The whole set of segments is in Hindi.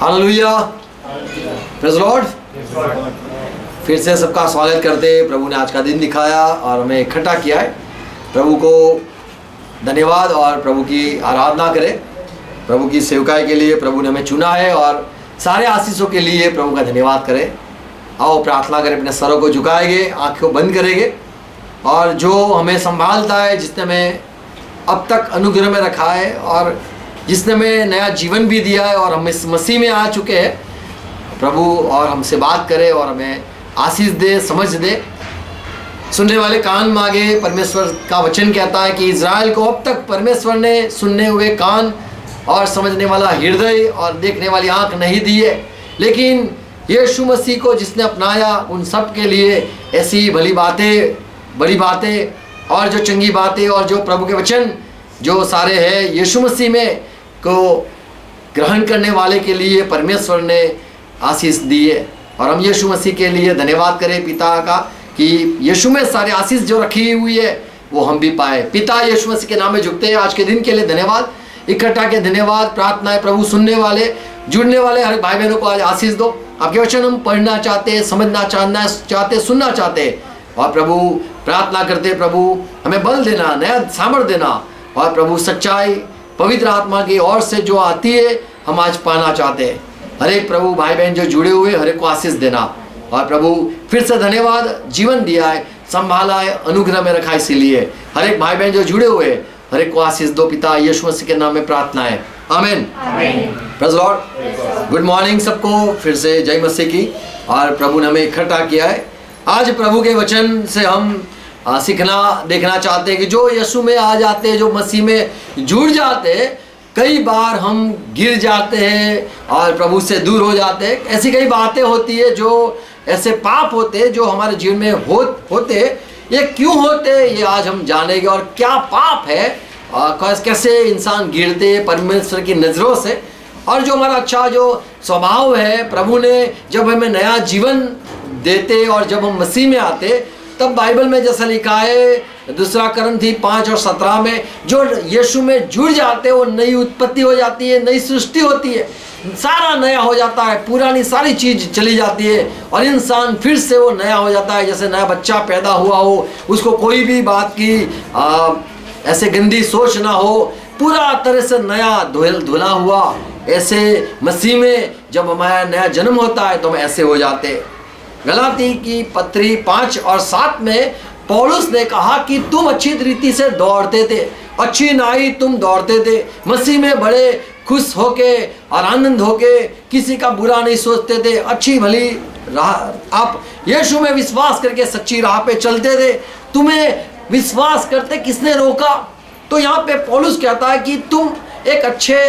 Hallelujah, praise Lord. फिर से सबका स्वागत करते। प्रभु ने आज का दिन दिखाया और हमें इकट्ठा किया है। प्रभु को धन्यवाद और प्रभु की आराधना करें। प्रभु की सेवकाई के लिए प्रभु ने हमें चुना है और सारे आशीषों के लिए प्रभु का धन्यवाद करें। आओ प्रार्थना करें, अपने सरों को झुकाएंगे, आंखों बंद करेंगे और जो हमें संभालता है, जिसने हमें अब तक अनुग्रह में रखा है और जिसने हमें नया जीवन भी दिया है और हम इस मसीह में आ चुके हैं, प्रभु और हमसे बात करे और हमें आशीष दे, समझ दे। सुनने वाले कान मांगे। परमेश्वर का वचन कहता है कि इज़राइल को अब तक परमेश्वर ने सुनने हुए कान और समझने वाला हृदय और देखने वाली आंख नहीं दी है, लेकिन यीशु मसीह को जिसने अपनाया उन सब के लिए ऐसी भली बातें, बड़ी बातें और जो चंगी बातें और जो प्रभु के वचन जो सारे हैं यीशु मसीह में को ग्रहण करने वाले के लिए परमेश्वर ने आशीष दी है। और हम यीशु मसीह के लिए धन्यवाद करें पिता का कि यीशु में सारे आशीष जो रखी हुई है वो हम भी पाए। पिता यीशु मसीह के नाम में झुकते हैं। आज के दिन के लिए धन्यवाद, इकट्ठा के धन्यवाद, प्रार्थना है प्रभु। सुनने वाले, जुड़ने वाले हर भाई बहनों को आज आशीष दो। आपके वचन हम पढ़ना चाहते हैं, समझना चाहते, सुनना चाहते हैं और प्रभु प्रार्थना करते प्रभु हमें बल देना, नया सामर्थ देना और प्रभु सच्चाई पवित्र आत्मा की ओर से जो आती है हम आज पाना चाहते हैं। हर एक प्रभु भाई बहन जो जुड़े हुए हर एक को आशीष देना और प्रभु फिर से धन्यवाद, जीवन दिया है, संभाला है, अनुग्रह में रखा है, इसीलिए हर एक भाई बहन जो जुड़े हुए हर एक को आशीष दो। पिता यीशु मसीह के नाम में प्रार्थना है, आमीन। Praise Lord. गुड मॉर्निंग सबको, फिर से जय मसीह की। और प्रभु ने हमें इकट्ठा किया है। आज प्रभु के वचन से हम सीखना देखना चाहते हैं कि जो यीशु में आ जाते हैं, जो मसीह में जुड़ जाते हैं, कई बार हम गिर जाते हैं और प्रभु से दूर हो जाते हैं। ऐसी कई बातें होती है, जो ऐसे पाप होते हैं जो हमारे जीवन में होते, ये क्यों होते ये आज हम जानेंगे। और क्या पाप है, कैसे इंसान गिरते हैं परमेश्वर की नज़रों से। और जो हमारा अच्छा जो स्वभाव है, प्रभु ने जब हमें नया जीवन देते और जब हम मसीह में आते, तब बाइबल में जैसा लिखा है 2 कुरिन्थी 5:17 में, जो यीशु में जुड़ जाते हैं वो नई उत्पत्ति हो जाती है, नई सृष्टि होती है, सारा नया हो जाता है, पुरानी सारी चीज़ चली जाती है और इंसान फिर से वो नया हो जाता है। जैसे नया बच्चा पैदा हुआ हो, उसको कोई भी बात की ऐसे गंदी सोच ना हो, पूरा तरह से नया धुला हुआ। ऐसे मसीह में जब हमारा नया जन्म होता है तो हम ऐसे हो जाते हैं। गलाती की पत्री 5 और 7 में पौलुस ने कहा कि तुम अच्छी रीति से दौड़ते थे, अच्छी नाई तुम दौड़ते थे, मसीह में बड़े खुश होके और आनंद होके, किसी का बुरा नहीं सोचते थे, अच्छी भली राह, आप यीशु में विश्वास करके सच्ची राह पे चलते थे। तुम्हें विश्वास करते किसने रोका? तो यहाँ पे पौलुस कहता है कि तुम एक अच्छे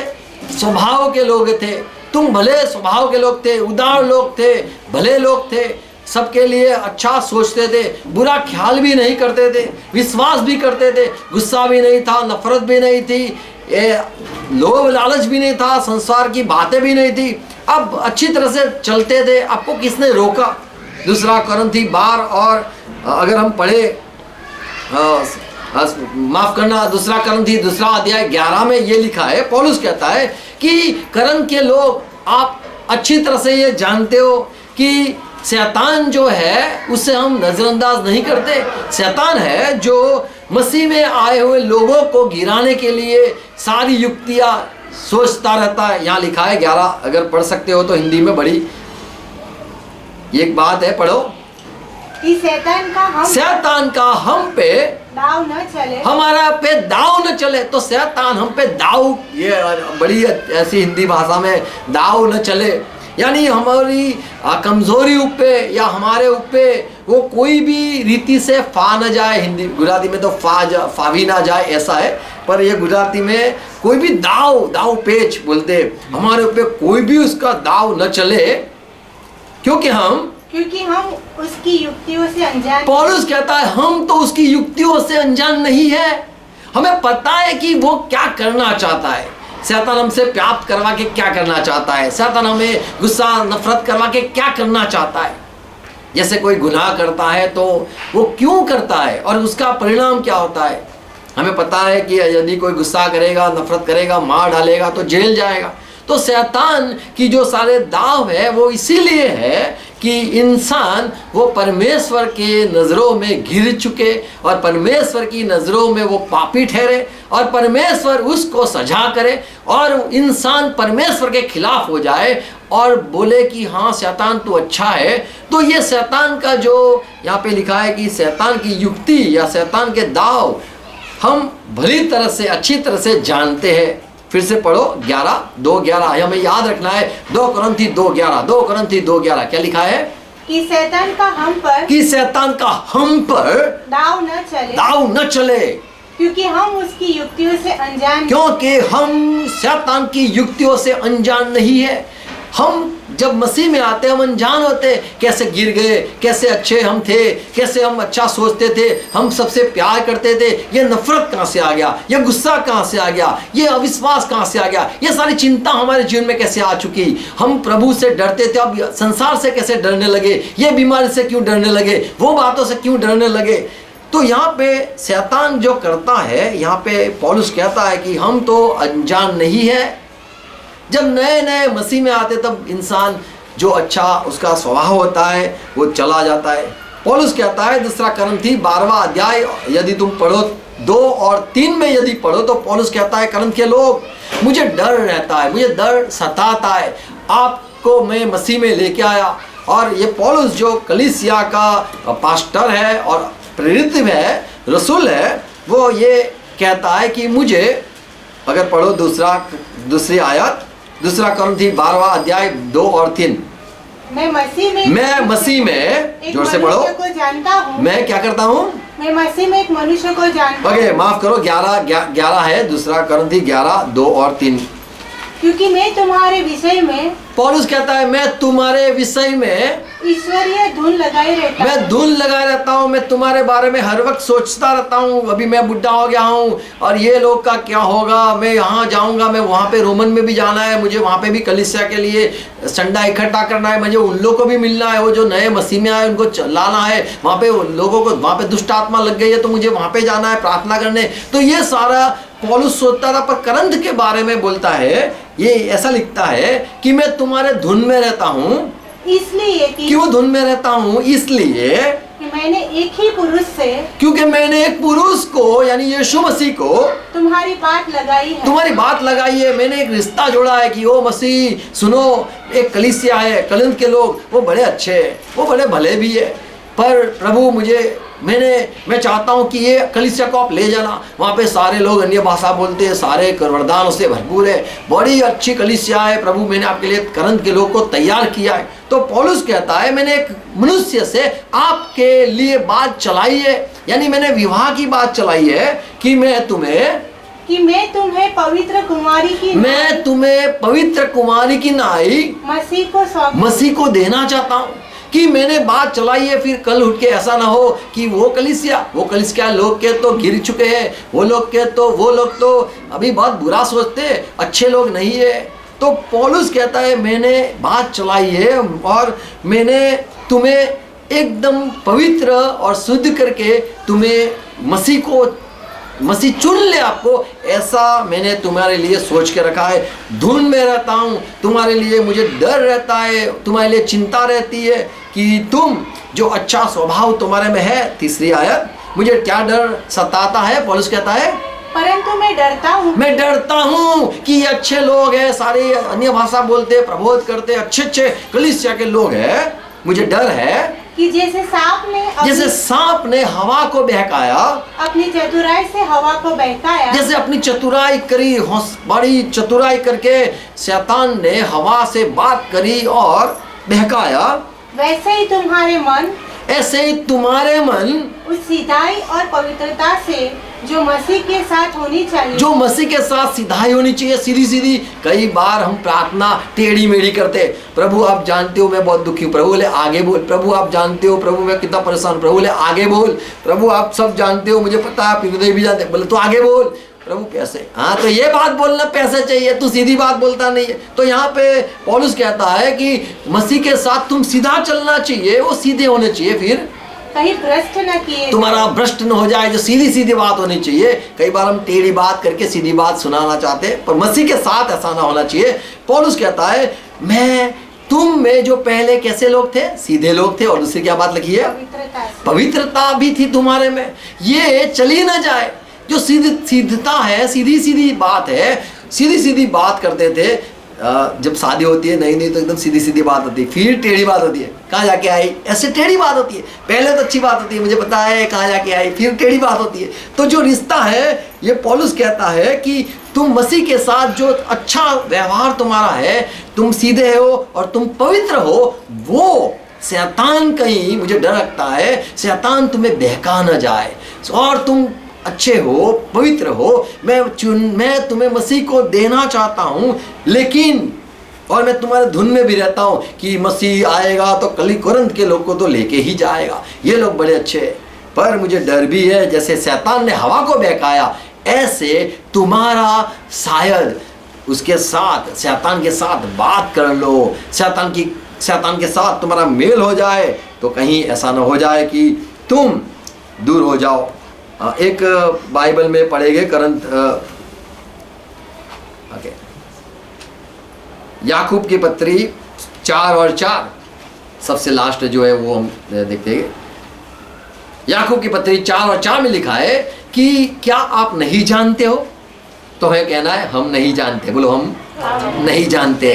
स्वभाव के लोग थे, तुम भले स्वभाव के लोग थे, उदार लोग थे, भले लोग थे, सबके लिए अच्छा सोचते थे, बुरा ख्याल भी नहीं करते थे, विश्वास भी करते थे, गुस्सा भी नहीं था, नफरत भी नहीं थी, लोभ लालच भी नहीं था, संसार की बातें भी नहीं थी। अब अच्छी तरह से चलते थे। आपको किसने रोका? 2 कुरिन्थी 12 और अगर हम पढ़े माफ करना 2 कुरिन्थी 2 अध्याय 11 में ये लिखा है, पौलुस कहता है कि करन के लोग, आप अच्छी तरह से ये जानते हो कि शैतान जो है उससे हम नज़रअंदाज नहीं करते। शैतान है जो मसीह में आए हुए लोगों को गिराने के लिए सारी युक्तियां सोचता रहता है। यहाँ लिखा है 11, अगर पढ़ सकते हो तो हिंदी में, बड़ी एक बात है, पढ़ो कि शैतान का हम पे दाव न चले, हमारा पे दाव न चले। तो शैतान हम पे दाव, ये बड़ी ऐसी हिंदी भाषा में, दाव न चले यानी हमारी कमजोरी ऊपर या हमारे ऊपर वो कोई भी रीति से फा न जाए। हिंदी गुजराती में तो फावी ना जाए ऐसा है, पर ये गुजराती में कोई भी दाव पेच बोलते, हमारे ऊपर कोई भी उसका दाव न चले, क्योंकि हम उसकी युक्तियों से अनजान। पौलुस कहता है हम तो उसकी युक्तियों से अनजान नहीं है, हमें पता है कि वो क्या करना चाहता है। शैतान हमसे प्राप्त करवा के क्या करना चाहता है, शैतान हमें गुस्सा नफरत करवा के क्या करना चाहता है। जैसे कोई गुनाह करता है तो वो क्यों करता है और उसका परिणाम क्या होता है। हमें पता है कि यदि कोई गुस्सा करेगा, नफरत करेगा, मार डालेगा तो जेल जाएगा। तो शैतान की जो सारे दाव है वो इसीलिए है कि इंसान वो परमेश्वर के नज़रों में गिर चुके और परमेश्वर की नज़रों में वो पापी ठहरे और परमेश्वर उसको सजा करे और इंसान परमेश्वर के खिलाफ हो जाए और बोले कि हाँ शैतान तो अच्छा है। तो ये शैतान का जो यहाँ पे लिखा है कि शैतान की युक्ति या शैतान के दाव हम भली तरह से अच्छी तरह से जानते हैं। फिर से पढ़ो 11:2-11 हमें याद रखना है। 2 कुरिन्थी 2:11 क्या लिखा है कि शैतान का हम पर दाव न चले क्योंकि हम उसकी युक्तियों से अनजान क्योंकि हम शैतान की युक्तियों से अनजान नहीं है। हम जब मसीह में आते हम अनजान होते, कैसे गिर गए, कैसे अच्छे हम थे, कैसे हम अच्छा सोचते थे, हम सबसे प्यार करते थे, ये नफरत कहाँ से आ गया, ये गुस्सा कहाँ से आ गया, ये अविश्वास कहाँ से आ गया, ये सारी चिंता हमारे जीवन में कैसे आ चुकी। हम प्रभु से डरते थे, अब संसार से कैसे डरने लगे, ये बीमारी से क्यों डरने लगे, वो बातों से क्यों डरने लगे। तो यहाँ पे शैतान जो करता है, यहाँ पे पौलुस कहता है कि हम तो अनजान नहीं है। जब नए नए मसीह में आते तब इंसान जो अच्छा उसका स्वभाव होता है वो चला जाता है। पौलुस कहता है 2 कुरिन्थी 12वां अध्याय यदि तुम पढ़ो 2 और 3 में यदि पढ़ो तो पौलुस कहता है कुरिन्थ के लोग मुझे डर रहता है, मुझे डर सताता है, आपको मैं मसीह में लेके आया। और ये पौलुस जो कलीसिया का पास्टर है और प्रेरित है, रसूल है, वो ये कहता है कि मुझे, अगर पढ़ो दूसरी आयत 2 कुरिन्थी 12वां अध्याय 2 और 3 मैं मसीह में जोर से पढ़ो को जानता हूँ। मैं क्या करता हूँ, मैं मसीह में एक मनुष्य को जानता हूँ। ओके माफ करो 11 है 2 कुरिन्थी 11:2 और 3। क्योंकि मैं तुम्हारे विषय में, पौलुस कहता है मैं तुम्हारे विषय में ईश्वरीय धुन लगाए रहता मैं धुन लगाए रहता हूँ, मैं तुम्हारे बारे में हर वक्त सोचता रहता हूँ। अभी मैं बुढ़ा हो गया हूँ और ये लोग का क्या होगा, मैं यहाँ जाऊँगा, मैं वहाँ पे रोमन में भी जाना है, मुझे वहाँ पे भी कलीसिया के लिए संडा इकट्ठा करना है, मुझे उन लोगों को भी मिलना है, वो जो नए मसीह में आए उनको लाना है, वहाँ पे उन लोगों को, वहाँ पे दुष्ट आत्मा लग गई है तो मुझे वहाँ पे जाना है प्रार्थना करने। तो ये सारा पौलुस सोचता था, पर कुरिन्थ के बारे में बोलता है, ये ऐसा लिखता है कि मैं तुम्हारे धुन में रहता हूँ। इसलिए कि क्यों धुन में रहता हूँ, इसलिए कि मैंने एक ही पुरुष से, क्योंकि मैंने एक पुरुष को यानी यीशु मसीह को तुम्हारी बात लगाई है। मैंने एक रिश्ता जोड़ा है कि ओ मसीह सुनो, एक कलीसिया है, कुरिन्थ के लोग वो बड़े अच्छे हैं, वो बड़े भले भी है, पर प्रभु मैं चाहता हूँ कि ये कलीसिया को आप ले जाना, वहाँ पे सारे लोग अन्य भाषा बोलते हैं, सारे वरदान उससे भरपूर है, बड़ी अच्छी कलीसिया है प्रभु, मैंने आपके लिए कुरिन्थ के लोग को तैयार किया है। तो पौलुस कहता है मैंने एक मनुष्य से आपके लिए बात चलाई है, यानी मैंने विवाह की बात चलाई है कि मैं तुम्हें पवित्र कुमारी की नाई मसीह को देना चाहता हूँ, कि मैंने बात चलाई है। फिर कल उठ के ऐसा ना हो कि वो कलीसिया लोग के तो गिर चुके हैं, वो लोग तो अभी बहुत बुरा सोचते, अच्छे लोग नहीं है। तो पौलुस कहता है मैंने बात चलाई है और मैंने तुम्हें एकदम पवित्र और शुद्ध करके तुम्हें मसीह चुन ले आपको, ऐसा मैंने तुम्हारे लिए सोच के रखा है। धुन में रहता हूँ तुम्हारे लिए, मुझे डर रहता है, तुम्हारे लिए चिंता रहती है कि तुम जो अच्छा स्वभाव तुम्हारे में है। 3री आयत, मुझे क्या डर सताता है, पौलुस कहता है परंतु मैं डरता हूँ कि ये अच्छे लोग हैं, सारे अन्य भाषा बोलते, प्रबोध करते, अच्छे कलीसिया के लोग हैं, मुझे डर है कि जैसे सांप ने हवा को बहकाया, अपनी चतुराई से हवा को बहकाया, जैसे अपनी चतुराई करी, बड़ी चतुराई करके शैतान ने हवा से बात करी और बहकाया, वैसे ही तुम्हारे मन उस सीधाई और पवित्रता से जो मसीह के साथ होनी सीधाई होनी चाहिए, सीधी। कई बार हम प्रार्थना टेढ़ी मेढ़ी करते, प्रभु आप जानते हो मैं बहुत दुखी हूँ, प्रभु बोले आगे बोल, प्रभु आप जानते हो प्रभु मैं कितना परेशान, प्रभु बोले आगे बोल, प्रभु आप सब जानते हो, मुझे पता है आप हृदय भी जानते, बोले तो आगे बोल, प्रभु कैसे, हाँ तो ये बात बोलना पैसे चाहिए, तू सीधी बात बोलता नहीं है। तो यहाँ पे पौलुस कहता है कि मसीह के साथ तुम सीधा चलना चाहिए, वो सीधे होने चाहिए। फिर कहीं भ्रष्ट न किए, तुम्हारा भ्रष्ट न हो जाए। जो सीधी सीधी बात होनी चाहिए। कई बार हम टेढ़ी बात करके सीधी बात सुनाना चाहते हैं, पर मसीह के साथ ऐसा ना होना चाहिए। पौलुस कहता है मैं तुम में जो पहले कैसे लोग थे, सीधे लोग थे, और दूसरी क्या बात लिखी है, पवित्रता भी थी तुम्हारे में। ये चली ना जाए। जो सीधता है, सीधी सीधी बात है, सीधी सीधी बात करते थे। जब शादी होती है नई नई तो एकदम सीधी सीधी बात होती है, फिर टेढ़ी बात होती है, कहाँ जाके आई, ऐसे टेढ़ी बात होती है। पहले तो अच्छी बात होती है, मुझे पता है कहाँ जाके आई, फिर टेढ़ी बात होती है। तो जो रिश्ता है, ये पौलुस कहता है कि तुम मसीह के साथ जो अच्छा व्यवहार तुम्हारा है, तुम सीधे हो और तुम पवित्र हो, वो शैतान कहीं, मुझे डर लगता है शैतान तुम्हें बहका न जाए, और तुम अच्छे हो, पवित्र हो। मैं तुम्हें मसीह को देना चाहता हूँ, लेकिन और मैं तुम्हारे धुन में भी रहता हूँ कि मसीह आएगा तो कली कुरंत के लोग को तो लेके ही जाएगा, ये लोग बड़े अच्छे हैं। पर मुझे डर भी है, जैसे शैतान ने हवा को बहकाया, ऐसे तुम्हारा शायद उसके साथ, शैतान के साथ बात कर लो, शैतान के साथ तुम्हारा मेल हो जाए, तो कहीं ऐसा ना हो जाए कि तुम दूर हो जाओ। एक बाइबल में पढ़ेंगे याकूब की पत्री 4 और 4, सबसे लास्ट जो है वो हम देखेंगे। याकूब की पत्री 4 और 4 में लिखा है कि क्या आप नहीं जानते हो, तो है कहना है हम नहीं जानते, बोलो हम नहीं जानते।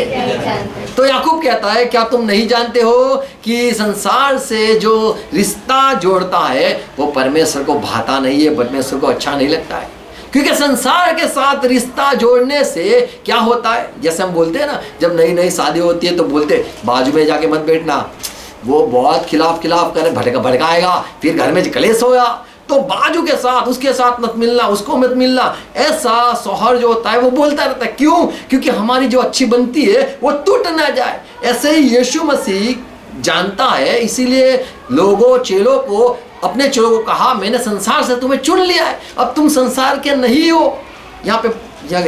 तो याकूब कहता है क्या तुम नहीं जानते हो कि संसार से जो रिश्ता जोड़ता है वो परमेश्वर को भाता नहीं है, परमेश्वर को अच्छा नहीं लगता है। क्योंकि संसार के साथ रिश्ता जोड़ने से क्या होता है, जैसे हम बोलते हैं ना, जब नई नई शादी होती है तो बोलते बाजू में जाके मत बैठना, वो बहुत खिलाफ करे, भड़काएगा, फिर घर में कलेश होगा, तो बाजू के साथ, उसके साथ मत मिलना, उसको मत मिलना। ऐसा शौहर जो होता है वो बोलता रहता है, क्यों? क्योंकि हमारी जो अच्छी बनती है वो टूट ना जाए। ऐसे ही यीशु मसीह जानता है, इसीलिए चेलों को, अपने चेलों को कहा मैंने संसार से तुम्हें चुन लिया है, अब तुम संसार के नहीं हो। यहाँ पे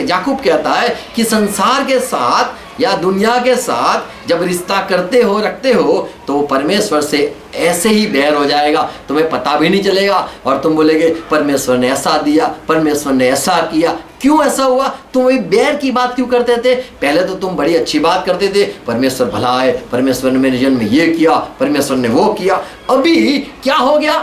याकूब कहता है कि संसार के साथ या दुनिया के साथ जब रिश्ता करते हो, रखते हो, तो परमेश्वर से ऐसे ही बैर हो जाएगा, तुम्हें पता भी नहीं चलेगा, और तुम बोलेगे परमेश्वर ने ऐसा दिया, परमेश्वर ने ऐसा किया। क्यों ऐसा हुआ? तुम वही बैर की बात क्यों करते थे? पहले तो तुम बड़ी अच्छी बात करते थे, परमेश्वर भला है, परमेश्वर ने मेरे जन्म में ये किया, परमेश्वर ने वो किया। अभी क्या हो गया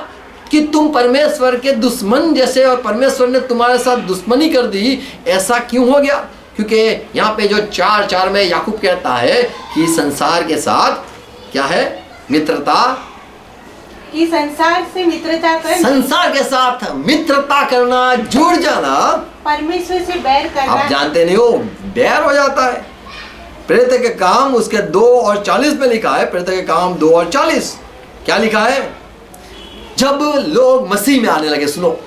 कि तुम परमेश्वर के दुश्मन जैसे, और परमेश्वर ने तुम्हारे साथ दुश्मनी कर दी। ऐसा क्यों हो गया? क्योंकि यहाँ पे जो 4:4 में याकूब कहता है कि संसार के साथ क्या है, मित्रता, कि संसार से मित्रता करना, संसार के साथ मित्रता करना, जुड़ जाना, परमेश्वर से बैर करना। आप जानते नहीं हो, बैर हो जाता है। प्रेरित के काम उसके 2 और 40 में लिखा है, प्रेरित के काम 2 और 40 क्या लिखा है? जब लोग मसीह में आने लगे, सुनो,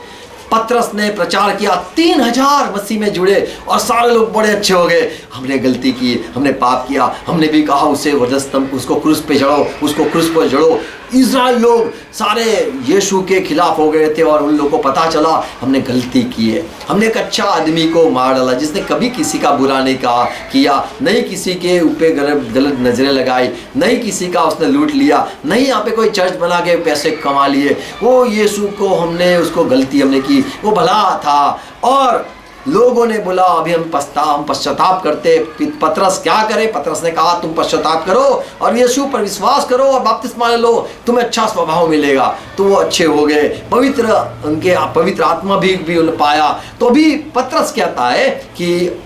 पतरस ने प्रचार किया, 3000 मसीह में जुड़े और सारे लोग बड़े अच्छे हो गए। हमने गलती की, हमने पाप किया, हमने भी कहा उसे उसको क्रूस पे चढ़ो, उसको क्रूस पर चढ़ो। इज़राइल लोग सारे यीशु के खिलाफ हो गए थे, और उन लोगों को पता चला हमने गलती की है, हमने एक अच्छा आदमी को मार डाला जिसने कभी किसी का बुरा नहीं किया, नहीं किसी के ऊपर गलत नजरें लगाई, नहीं किसी का उसने लूट लिया, नहीं यहाँ पे कोई चर्च बना के पैसे कमा लिए। वो यीशु को उसको गलती हमने की, वो भला था। और लोगों ने बोला अभी हम पश्चाताप करते। पतरस क्या करे? पतरस ने कहा तुम पश्चाताप करो और यीशु पर विश्वास करो और बपतिस्मा ले लो, तुम्हें अच्छा स्वभाव मिलेगा। तो वो अच्छे हो गए, उनके पवित्र आत्मा भी उन्हें पाया। तो अभी पतरस कहता है कि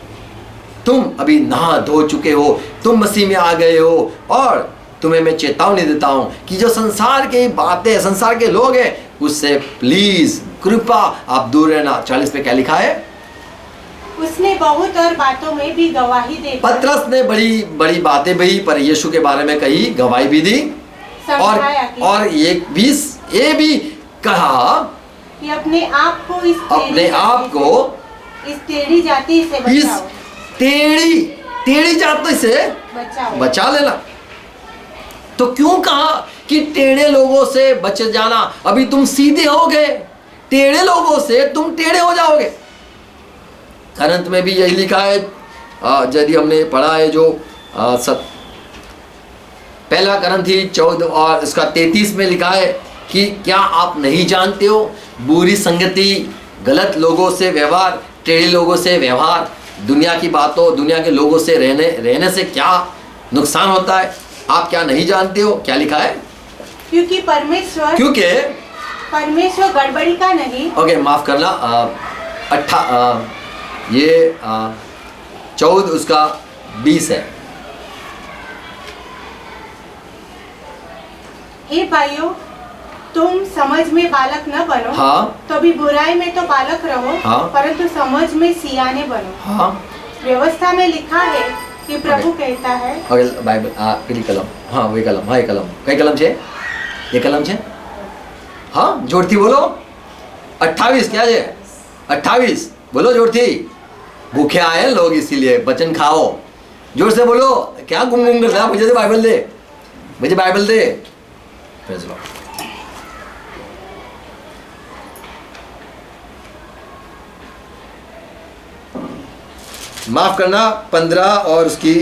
तुम अभी नहा धो चुके हो, तुम मसीह में आ गए हो, और तुम्हें मैं चेतावनी देता हूं कि जो संसार की बातें, संसार के लोग हैं, उससे प्लीज कृपा आप दूर रहना। 40 पे क्या लिखा है? उसने बहुत और बातों में भी गवाही दी। पतरस ने बड़ी बड़ी बातें भी पर यीशु के बारे में कही, गवाही भी दी, और ये भी कहा कि अपने आप को इस टेढ़ी जाति से बचाओ, टेढ़ी जाति से बचा लेना। तो क्यों कहा कि टेढ़े लोगों से बच जाना? अभी तुम सीधे हो गए, टेढ़े लोगों से तुम टेढ़े हो जाओगे। करंत में भी यही लिखा है, यदि हमने पढ़ा है जो पहला करंथी 14 और इसका 33 में लिखा है कि क्या आप नहीं जानते हो बुरी संगति, गलत लोगों से व्यवहार, टेढ़े लोगों से व्यवहार, दुनिया की बातों, दुनिया के लोगों से रहने से क्या नुकसान होता है? आप क्या नहीं जानते हो? क्या लिखा है? क्योंकि परमेश्वर गड़बड़ी का नहीं। ओके, माफ करना, 14 उसका 20 है। हे भाइयों, तुम समझ में बालक न बनो। हाँ। तो भी बुराई में तो बालक रहो। हाँ। परंतु समझ में सियाने बनो। हाँ। व्यवस्था में लिखा है कि प्रभु कहता है। बाइबल पीली कलम, हाँ वही कलम, हाँ ये कलम, कई कलम छे? ये कलम छे? हाँ जोरथी बोलो। 28 क्या है? 28 बोलो जोरथी। भूखे आए लोग इसीलिए वचन खाओ। जोर से बोलो। क्या गुम गुम करता है? मुझे तो बाइबल दे, मुझे बाइबल दे। Praise Lord. माफ करना, 15 और उसकी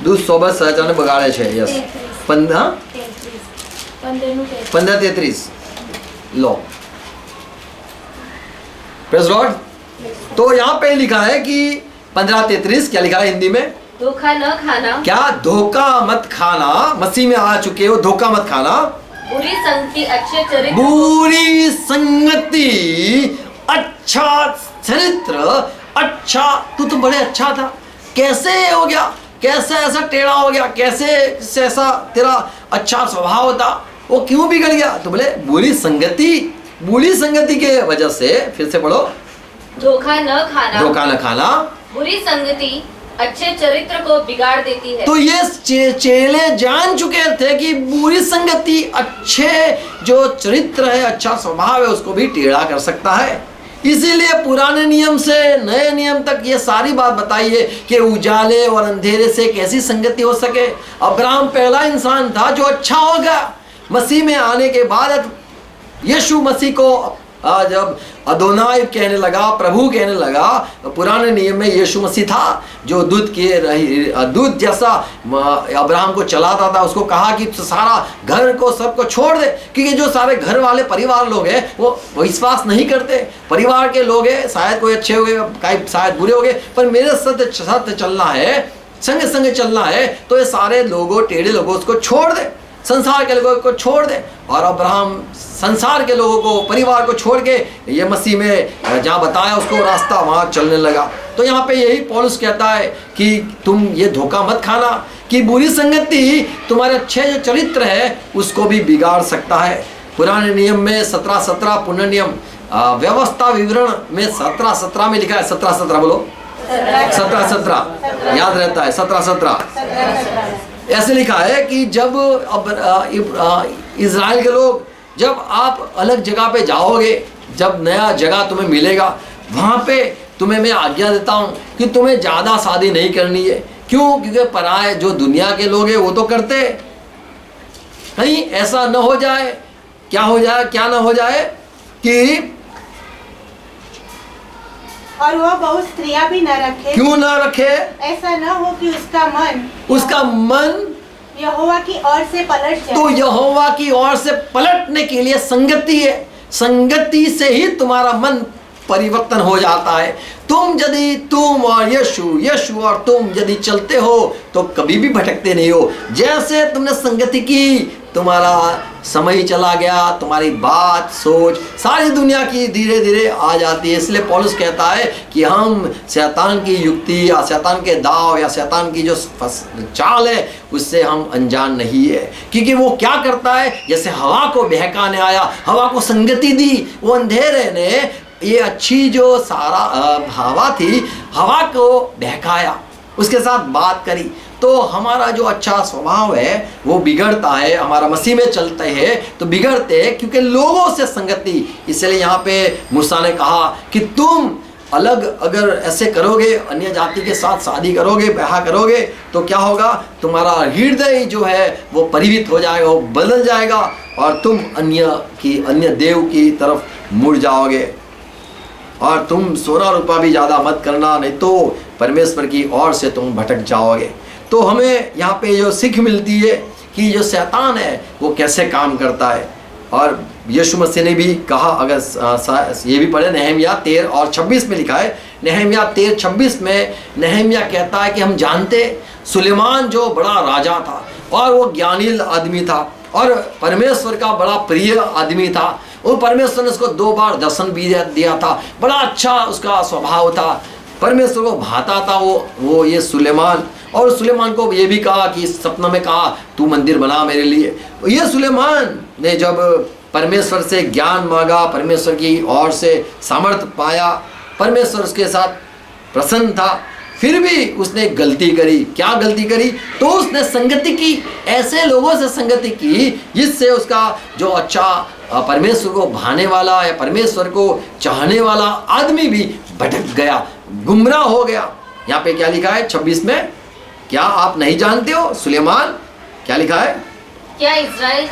दूध सोबत सहजाने बगाड़े છે। यस 15:33 लो। Praise Lord. तो यहाँ पे लिखा है कि 15:33 क्या लिखा है हिंदी में? धोखा न खाना। क्या? धोखा मत खाना। मसीह में आ चुके हो, धोखा मत खाना। बुरी संगति अच्छे चरित्र, बुरी संगति अच्छा चरित्र। अच्छा, तू तो बड़े अच्छा था, कैसे हो गया? कैसे ऐसा टेढ़ा हो गया? कैसे ऐसा तेरा अच्छा स्वभाव था, वो क्यों बिगड़ गया? तो बोले बुरी संगति, बुरी संगति के वजह से। फिर से पढ़ो। धोखा न खाना। धोखा न खाना। बुरी संगति अच्छे चरित्र को बिगाड़ देती है। तो ये चेले जान चुके थे कि बुरी संगति अच्छे जो चरित्र है, अच्छा स्वभाव है, उसको भी टेढ़ा कर सकता है। इसीलिए पुराने नियम से नए नियम तक ये सारी बात बताइए कि उजाले और अंधेरे से कैसी संगति हो सके। अब्राहम पहला इंसान था जो अच्छा हो गया। मसीह में आने के बाद यीशु मसीह को जब अदोनाई कहने लगा, प्रभु कहने लगा, पुराने नियम में यीशु मसीह था जो दूध जैसा अब्राहम को चलाता था। उसको कहा कि सारा घर को सबको छोड़ दे, क्योंकि जो सारे घर वाले परिवार लोग हैं वो विश्वास नहीं करते। परिवार के लोग हैं, शायद कोई अच्छे हो गए, कई शायद बुरे हो गए, पर मेरे सत्य चलना है, संग संग चलना है, तो ये सारे लोगों, टेढ़े लोगों, उसको छोड़ दे, संसार के लोगों को छोड़ दे। और अब्राहम संसार के लोगों को, परिवार को छोड़ के ये मसीह में जहाँ बताया उसको रास्ता, वहाँ चलने लगा। तो यहाँ पे यही पौलुस कहता है कि तुम ये धोखा मत खाना कि बुरी संगति तुम्हारे अच्छे जो चरित्र है उसको भी बिगाड़ सकता है। पुराने नियम में 17:17, पुनर्नियम व्यवस्था विवरण में 17:17 में लिखा है। 17:17 बोलो। 17:17 याद रहता है। 17:17 ऐसे लिखा है कि जब इज़राइल के लोग, जब आप अलग जगह पे जाओगे, जब नया जगह तुम्हें मिलेगा, वहाँ पे तुम्हें मैं आज्ञा देता हूँ कि तुम्हें ज़्यादा शादी नहीं करनी है। क्यों? क्योंकि पराए जो दुनिया के लोग हैं वो तो करते, कहीं ऐसा न हो जाए, क्या हो जाए, क्या ना हो जाए कि और वह बहुत स्त्रियां भी न रखे। क्यों ना रखे? ऐसा न हो कि उसका मन यहोवा की ओर से पलट जाए। तो यहोवा की ओर से पलटने के लिए संगति है। संगति से ही तुम्हारा मन परिवर्तन हो जाता है। तुम और यीशु और तुम यदि चलते हो तो कभी भी भटकते नहीं हो। जैसे तुमने संगति की, तुम्हारा समय चला गया, तुम्हारी बात, सोच सारी दुनिया की धीरे धीरे आ जाती है। इसलिए पौलुस कहता है कि हम शैतान की युक्ति या शैतान के दाव या शैतान की जो चाल है उससे हम अनजान नहीं है। क्योंकि वो क्या करता है, जैसे हवा को बहकाने आया, हवा को संगति दी, वो अंधेरे ने ये अच्छी जो सारा हवा थी, हवा को बहकाया, उसके साथ बात करी, तो हमारा जो अच्छा स्वभाव है वो बिगड़ता है। हमारा मसीह में चलते हैं तो बिगड़ते हैं, क्योंकि लोगों से संगति। इसलिए यहाँ पे मूसा ने कहा कि तुम अलग अगर ऐसे करोगे, अन्य जाति के साथ शादी करोगे, ब्याह करोगे, तो क्या होगा, तुम्हारा हृदय जो है वो परिवित हो जाएगा, वो बदल जाएगा और तुम अन्य देव की तरफ मुड़ जाओगे। और तुम सोना रुपया भी ज़्यादा मत करना, नहीं तो परमेश्वर की ओर से तुम भटक जाओगे। तो हमें यहाँ पे जो सीख मिलती है कि जो शैतान है वो कैसे काम करता है। और यीशु मसीह ने भी कहा, अगर ये भी पढ़े, नहम्याह 13 और 26 में लिखा है, नहम्याह 13:26 में नहम्याह कहता है कि हम जानते सुलेमान जो बड़ा राजा था और वो ज्ञानी आदमी था और परमेश्वर का बड़ा प्रिय आदमी था। वो परमेश्वर ने उसको 2 बार दर्शन भी दिया था, बड़ा अच्छा उसका स्वभाव था, परमेश्वर को भाता था वो ये सुलेमान। और सुलेमान को ये भी कहा कि सपना में कहा तू मंदिर बना मेरे लिए। ये सुलेमान ने जब परमेश्वर से ज्ञान मांगा, परमेश्वर की ओर से सामर्थ्य पाया, परमेश्वर उसके साथ प्रसन्न था, फिर भी उसने गलती करी। क्या गलती करी? तो उसने संगति की, ऐसे लोगों से संगति की जिससे उसका जो अच्छा परमेश्वर को भाने वाला या परमेश्वर को चाहने वाला आदमी भी भटक गया, गुमराह हो गया। यहाँ पे क्या लिखा है 26 में, क्या आप नहीं जानते हो सुलेमान? क्या लिखा है? क्या इज़राइल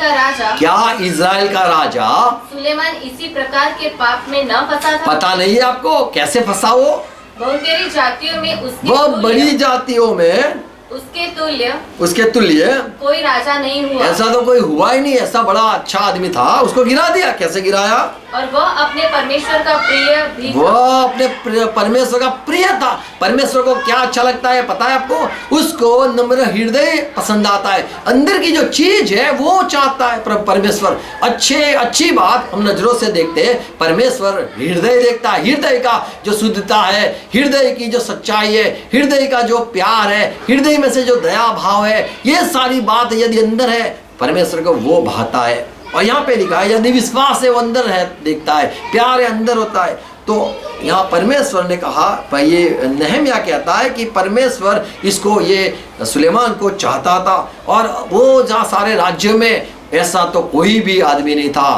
का राजा सुलेमान इसी प्रकार के पाप में न फंसा था? पता नहीं है आपको कैसे फंसा वो? बहुत बड़ी जातियों में बहुत बड़ी जातियों में उसके तुल्य कोई राजा नहीं हुआ। ऐसा तो कोई हुआ ही नहीं, ऐसा बड़ा अच्छा आदमी था, उसको गिरा दिया। कैसे गिराया? और वह अपने परमेश्वर का प्रिय भी था। वह अपने परमेश्वर का प्रिय था। परमेश्वर को क्या अच्छा लगता है पता है आपको? उसको नम्र हृदय पसंद आता है, अंदर की जो चीज है वो चाहता है परमेश्वर। अच्छी बात हम नजरों से देखते हैं, परमेश्वर हृदय देखता है, हृदय का जो शुद्धता है, हृदय की जो सच्चाई है, हृदय का जो प्यार है, हृदय में से जो दया भाव है, ये सारी बात यदि अंदर है परमेश्वर को वो भाता है। और यहाँ पे लिखा है यदि विश्वास है वो अंदर है, देखता है, प्यार है अंदर होता है। तो यहाँ परमेश्वर ने कहा, ये नहम्याह कहता है कि परमेश्वर इसको, ये सुलेमान को चाहता था। और वो जहाँ सारे राज्यों में ऐसा तो कोई भी आदमी नहीं था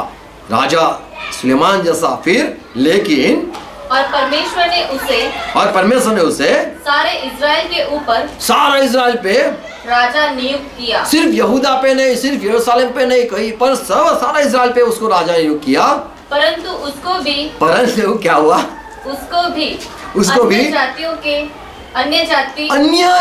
राजा सुलेमान जैसा। फिर लेकिन और परमेश्वर ने उसे सारे इजराइल पे राजा नियुक्त किया। सिर्फ यहूदा पे नहीं, सिर्फ यरूशलेम पे नहीं, कहीं पर सारा इजराइल पे उसको राजा नियुक्त किया। परंतु क्या हुआ? उसको भी अन्य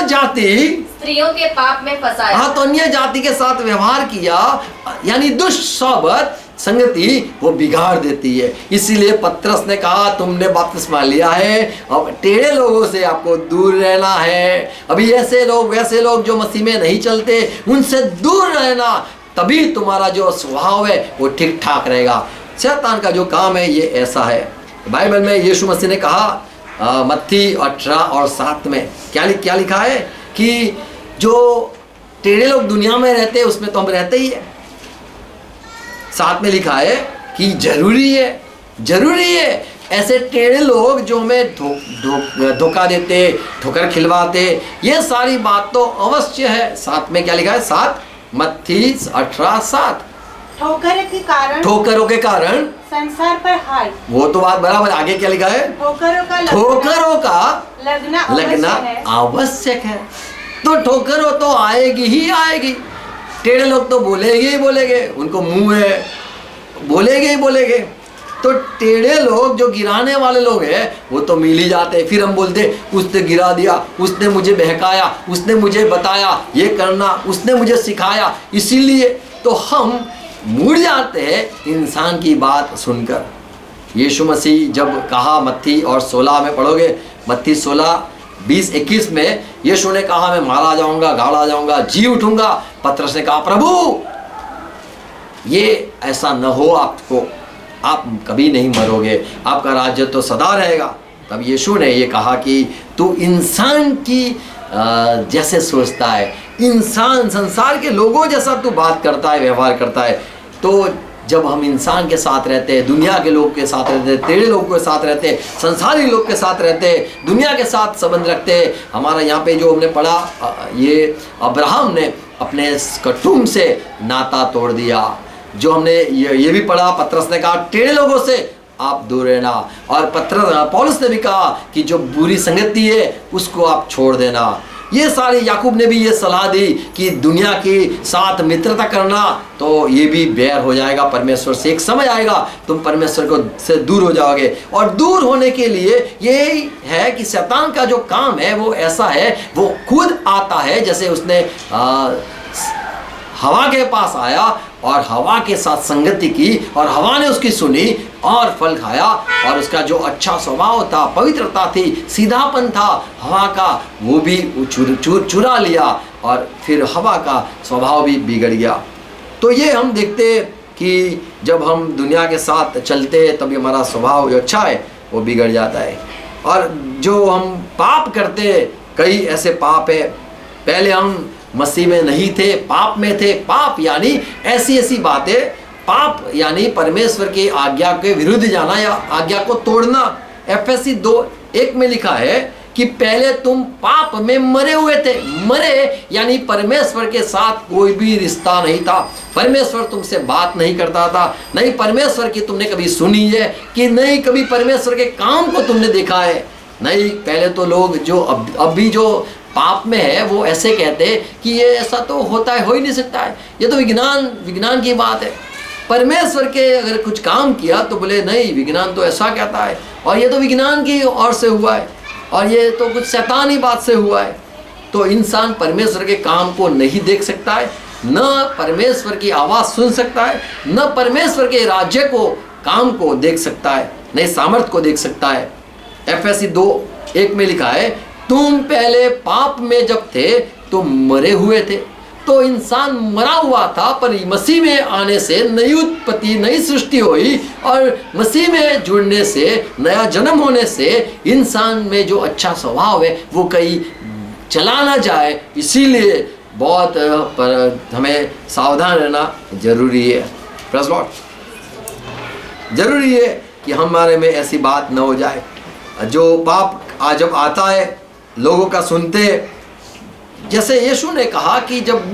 जाति स्त्रियों के पाप में फंसाया। हाँ, तो अन्य जाति के साथ व्यवहार किया, यानी दुष्ट सोबत संगति वो बिगाड़ देती है। इसीलिए पतरस ने कहा तुमने बपतिस्मा लिया है, अब टेढ़े लोगों से आपको दूर रहना है। अभी ऐसे लोग, वैसे लोग जो मसीह में नहीं चलते, उनसे दूर रहना, तभी तुम्हारा जो स्वभाव है वो ठीक ठाक रहेगा। शैतान का जो काम है ये ऐसा है। बाइबल में यीशु मसीह ने कहा मत्ती 18 और 7 में क्या लिखा है कि जो टेढ़े लोग दुनिया में रहते हैं उसमें तो हम रहते ही है। साथ में लिखा है कि जरूरी है ऐसे टेढ़े लोग जो हमें धोखा देते, ठोकर खिलवाते, ये सारी बात तो अवश्य है। साथ में क्या लिखा है? 7 मत्ती 18:7 ठोकरों के कारण संसार पर हाय। वो तो बात बराबर। आगे क्या लिखा है? ठोकरों का लगना आवश्यक है। तो ठोकरों तो आएगी ही आएगी। टेढ़े लोग तो बोलेंगे ही बोलेंगे, उनको मुंह है, बोलेंगे ही बोलेंगे। तो टेढ़े लोग जो गिराने वाले लोग हैं वो तो मिल ही जाते हैं। फिर हम बोलते उसने गिरा दिया, उसने मुझे बहकाया, उसने मुझे बताया ये करना, उसने मुझे सिखाया, इसीलिए तो हम मुड़ जाते हैं इंसान की बात सुनकर। यीशु मसीह जब कहा मत्ती और 16 में पढ़ोगे, मत्ती 16:20-21 में यीशु ने कहा मैं मारा जाऊंगा, गाड़ा जाऊंगा, जी उठूंगा। पतरस ने कहा प्रभु ये ऐसा न हो, आपको, आप कभी नहीं मरोगे, आपका राज्य तो सदा रहेगा। तब यीशु ने ये कहा कि तू इंसान की जैसे सोचता है, इंसान संसार के लोगों जैसा तू बात करता है, व्यवहार करता है। तो जब हम इंसान के साथ रहते हैं, दुनिया के लोग के साथ रहते हैं, टेढ़े लोगों के साथ रहते हैं, संसारी लोग के साथ रहते हैं, दुनिया के साथ संबंध रखते हैं। हमारा यहाँ पे जो हमने पढ़ा, ये अब्राहम ने अपने कुटुंब से नाता तोड़ दिया। जो हमने ये भी पढ़ा, पतरस ने कहा टेढ़े लोगों से आप दूर रहना। और पौलुस ने भी कहा कि जो बुरी संगति है उसको आप छोड़ देना। ये सारी याकूब ने भी ये सलाह दी कि दुनिया के साथ मित्रता करना तो ये भी बैर हो जाएगा परमेश्वर से। एक समय आएगा तुम परमेश्वर को से दूर हो जाओगे। और दूर होने के लिए यही है कि शैतान का जो काम है वो ऐसा है, वो खुद आता है। जैसे उसने हवा के पास आया और हवा के साथ संगति की और हवा ने उसकी सुनी और फल खाया, और उसका जो अच्छा स्वभाव था, पवित्रता थी, सीधापन था हवा का, वो भी चुरा लिया और फिर हवा का स्वभाव भी बिगड़ गया। तो ये हम देखते कि जब हम दुनिया के साथ चलते हैं तभी हमारा स्वभाव जो अच्छा है वो बिगड़ जाता है। और जो हम पाप करते, कई ऐसे पाप है, पहले हम मसीह में नहीं थे, पाप में थे। पाप यानी ऐसी बातें, पाप यानी परमेश्वर की आज्ञा के विरुद्ध जाना या आज्ञा को तोड़ना। एफएससी 2:1 में लिखा है कि पहले तुम पाप में मरे हुए थे। मरे यानी परमेश्वर के साथ कोई भी रिश्ता नहीं था, परमेश्वर तुमसे बात नहीं करता था, नहीं परमेश्वर की तुमने कभी सुनी है कि नहीं कभी परमेश्वर के काम को तुमने देखा है। नहीं, पहले तो लोग जो अभी जो पाप में है वो ऐसे कहते हैं कि ये ऐसा तो होता है, हो ही नहीं सकता है, ये तो विज्ञान की बात है। परमेश्वर के अगर कुछ काम किया तो बोले नहीं, विज्ञान तो ऐसा कहता है और ये तो विज्ञान की ओर से हुआ है और ये तो कुछ शैतानी बात से हुआ है। तो इंसान परमेश्वर के काम को नहीं देख सकता है, न परमेश्वर की आवाज़ सुन सकता है, न परमेश्वर के राज्य को काम को देख सकता है, न सामर्थ को देख सकता है। एफएससी 2:1 में लिखा है, तुम पहले पाप में जब थे तो मरे हुए थे। तो इंसान मरा हुआ था, पर मसीह में आने से नई उत्पत्ति, नई सृष्टि हुई और मसीह में जुड़ने से, नया जन्म होने से इंसान में जो अच्छा स्वभाव है वो कहीं चला ना जाए, इसीलिए बहुत पर हमें सावधान रहना जरूरी है। Praise Lord. जरूरी है कि हमारे में ऐसी बात न हो जाए। जो पाप जब आता है लोगों का सुनते, जैसे यीशु ने कहा कि जब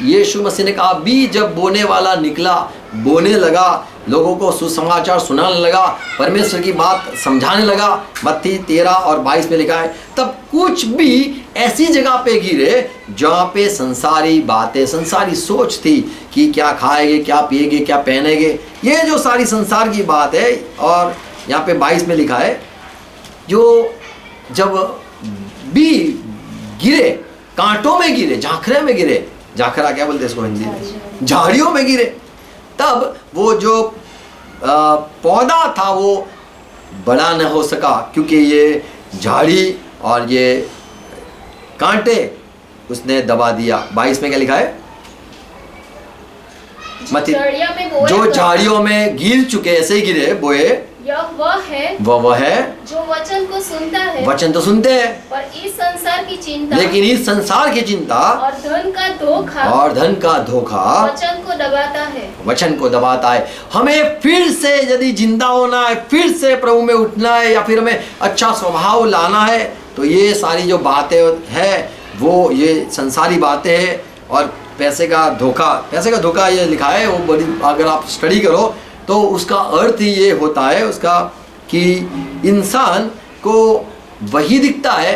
यीशु मसीह ने कहा बीज जब बोने वाला निकला, बोने लगा, लोगों को सुसमाचार सुनाने लगा, परमेश्वर की बात समझाने लगा, मत्ती 13:22 में लिखा है, तब कुछ भी ऐसी जगह पे गिरे जहाँ पे संसारी बातें, संसारी सोच थी कि क्या खाएंगे, क्या पिएंगे, क्या पहनेंगे, ये जो सारी संसार की बात है। और यहाँ पे 22 में लिखा है, जो जब भी गिरे, कांटों में गिरे, झांखरे में गिरे, झांखरा क्या बोलते हैं इसको हिंदी में, झाड़ियों में गिरे, तब वो जो पौधा था वो बड़ा न हो सका, क्योंकि ये झाड़ी और ये कांटे उसने दबा दिया। 22 में क्या लिखा है, जो झाड़ियों में गिर चुके, ऐसे ही गिरे, बोए, वह है जो वचन को सुनता है। वचन तो सुनते हैं, पर इस संसार की चिंता, लेकिन इस संसार की चिंता और धन का धोखा वचन को दबाता है। हमें फिर से यदि जिंदा होना है, फिर से प्रभु में उठना है, या फिर हमें अच्छा स्वभाव लाना है, तो ये सारी जो बातें है वो ये संसारी बातें हैं। और पैसे का धोखा ये लिखा है, वो बड़ी, अगर आप स्टडी करो तो उसका अर्थ ही ये होता है उसका कि इंसान को वही दिखता है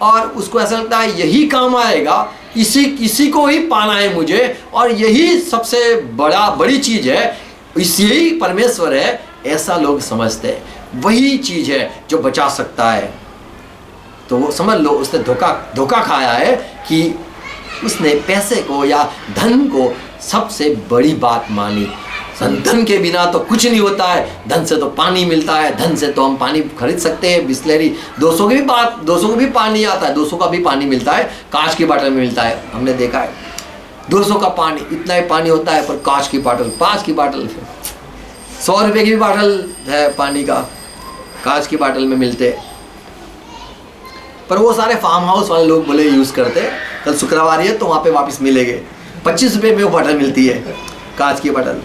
और उसको ऐसा लगता है यही काम आएगा, इसी को ही पाना है मुझे, और यही सबसे बड़ी चीज़ है, यही परमेश्वर है, ऐसा लोग समझते हैं। वही चीज़ है जो बचा सकता है। तो वो समझ लो उसने धोखा खाया है कि उसने पैसे को या धन को सबसे बड़ी बात मानी। धन के बिना तो कुछ नहीं होता है, धन से तो पानी मिलता है, धन से तो हम पानी खरीद सकते हैं, बिस्लेरी 200 को भी पानी आता है, 200 का भी पानी मिलता है, कांच की बोतल में मिलता है, हमने देखा है। 200 का पानी, इतना ही पानी होता है, पर कांच की बोतल 100 रुपये की भी बोतल है पानी का, कांच की बोतल में मिलते। पर वो सारे फार्म हाउस वाले लोग बोले यूज़ करते, कल शुक्रवार है तो वहाँ पे वापस मिलेंगे, 25 रुपये में वो बोतल मिलती है, कांच की बोतल।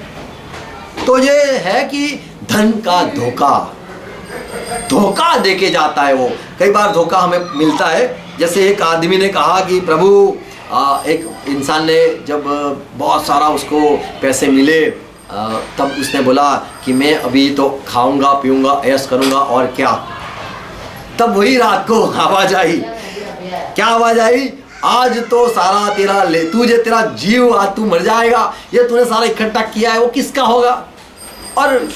तो ये है कि धन का धोखा देके जाता है। वो कई बार धोखा हमें मिलता है। जैसे एक आदमी ने कहा कि प्रभु, एक इंसान ने जब बहुत सारा उसको पैसे मिले तब उसने बोला कि मैं अभी तो खाऊंगा पीऊंगा ऐश करूंगा और क्या। तब वही रात को आवाज आई, क्या आवाज आई, आज तो सारा तेरा तुझे तेरा जीव, आज तू मर जाएगा, ये तूने सारा इकट्ठा किया है वो किसका होगा। और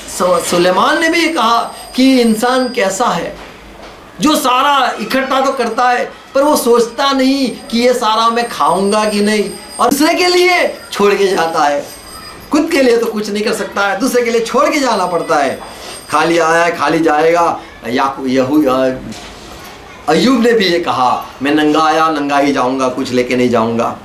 सुलेमान ने भी ये कहा कि इंसान कैसा है जो सारा इकट्ठा तो करता है पर वो सोचता नहीं कि ये सारा मैं खाऊंगा कि नहीं, और दूसरे के लिए छोड़ के जाता है। खुद के लिए तो कुछ नहीं कर सकता है, दूसरे के लिए छोड़ के जाना पड़ता है। खाली आया है खाली जाएगा। अय्यूब ने भी ये कहा, मैं नंगा आया नंगा ही जाऊंगा, कुछ लेके नहीं जाऊंगा।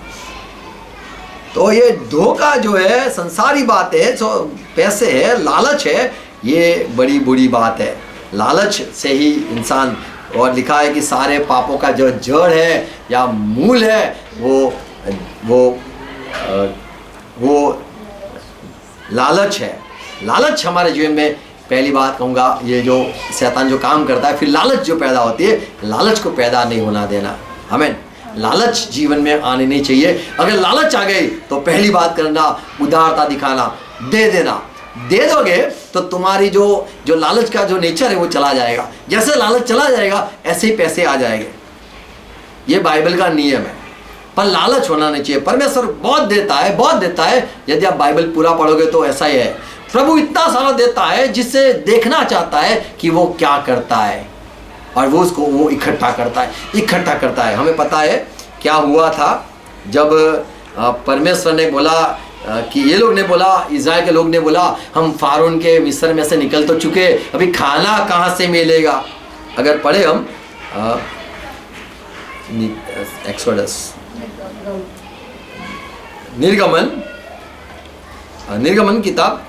तो ये धोखा जो है, संसारी बात है, जो पैसे है, लालच है, ये बड़ी बुरी बात है। लालच से ही इंसान, और लिखा है कि सारे पापों का जो जड़ है या मूल है वो लालच है। लालच हमारे जीवन में, पहली बात कहूँगा, ये जो शैतान जो काम करता है, फिर लालच जो पैदा होती है, लालच को पैदा नहीं होना देना। आमीन। लालच जीवन में आनी नहीं चाहिए। अगर लालच आ गई तो पहली बात करना, उदारता दिखाना, दे देना। दे दोगे तो तुम्हारी जो लालच का जो नेचर है वो चला जाएगा। जैसे लालच चला जाएगा ऐसे ही पैसे आ जाएंगे। ये बाइबल का नियम है। पर लालच होना नहीं चाहिए। परमेश्वर बहुत देता है, बहुत देता है। यदि आप बाइबल पूरा पढ़ोगे तो ऐसा ही है। प्रभु इतना सारा देता है जिससे देखना चाहता है कि वो क्या करता है, और वो उसको वो इकट्ठा करता है। हमें पता है क्या हुआ था जब परमेश्वर ने बोला कि ये लोग ने बोला, इज़राइल के लोग ने बोला, हम फारून के मिस्र में से निकल तो चुके, अभी खाना कहाँ से मिलेगा। अगर पढ़े हम एक्सोडस, निर्गमन किताब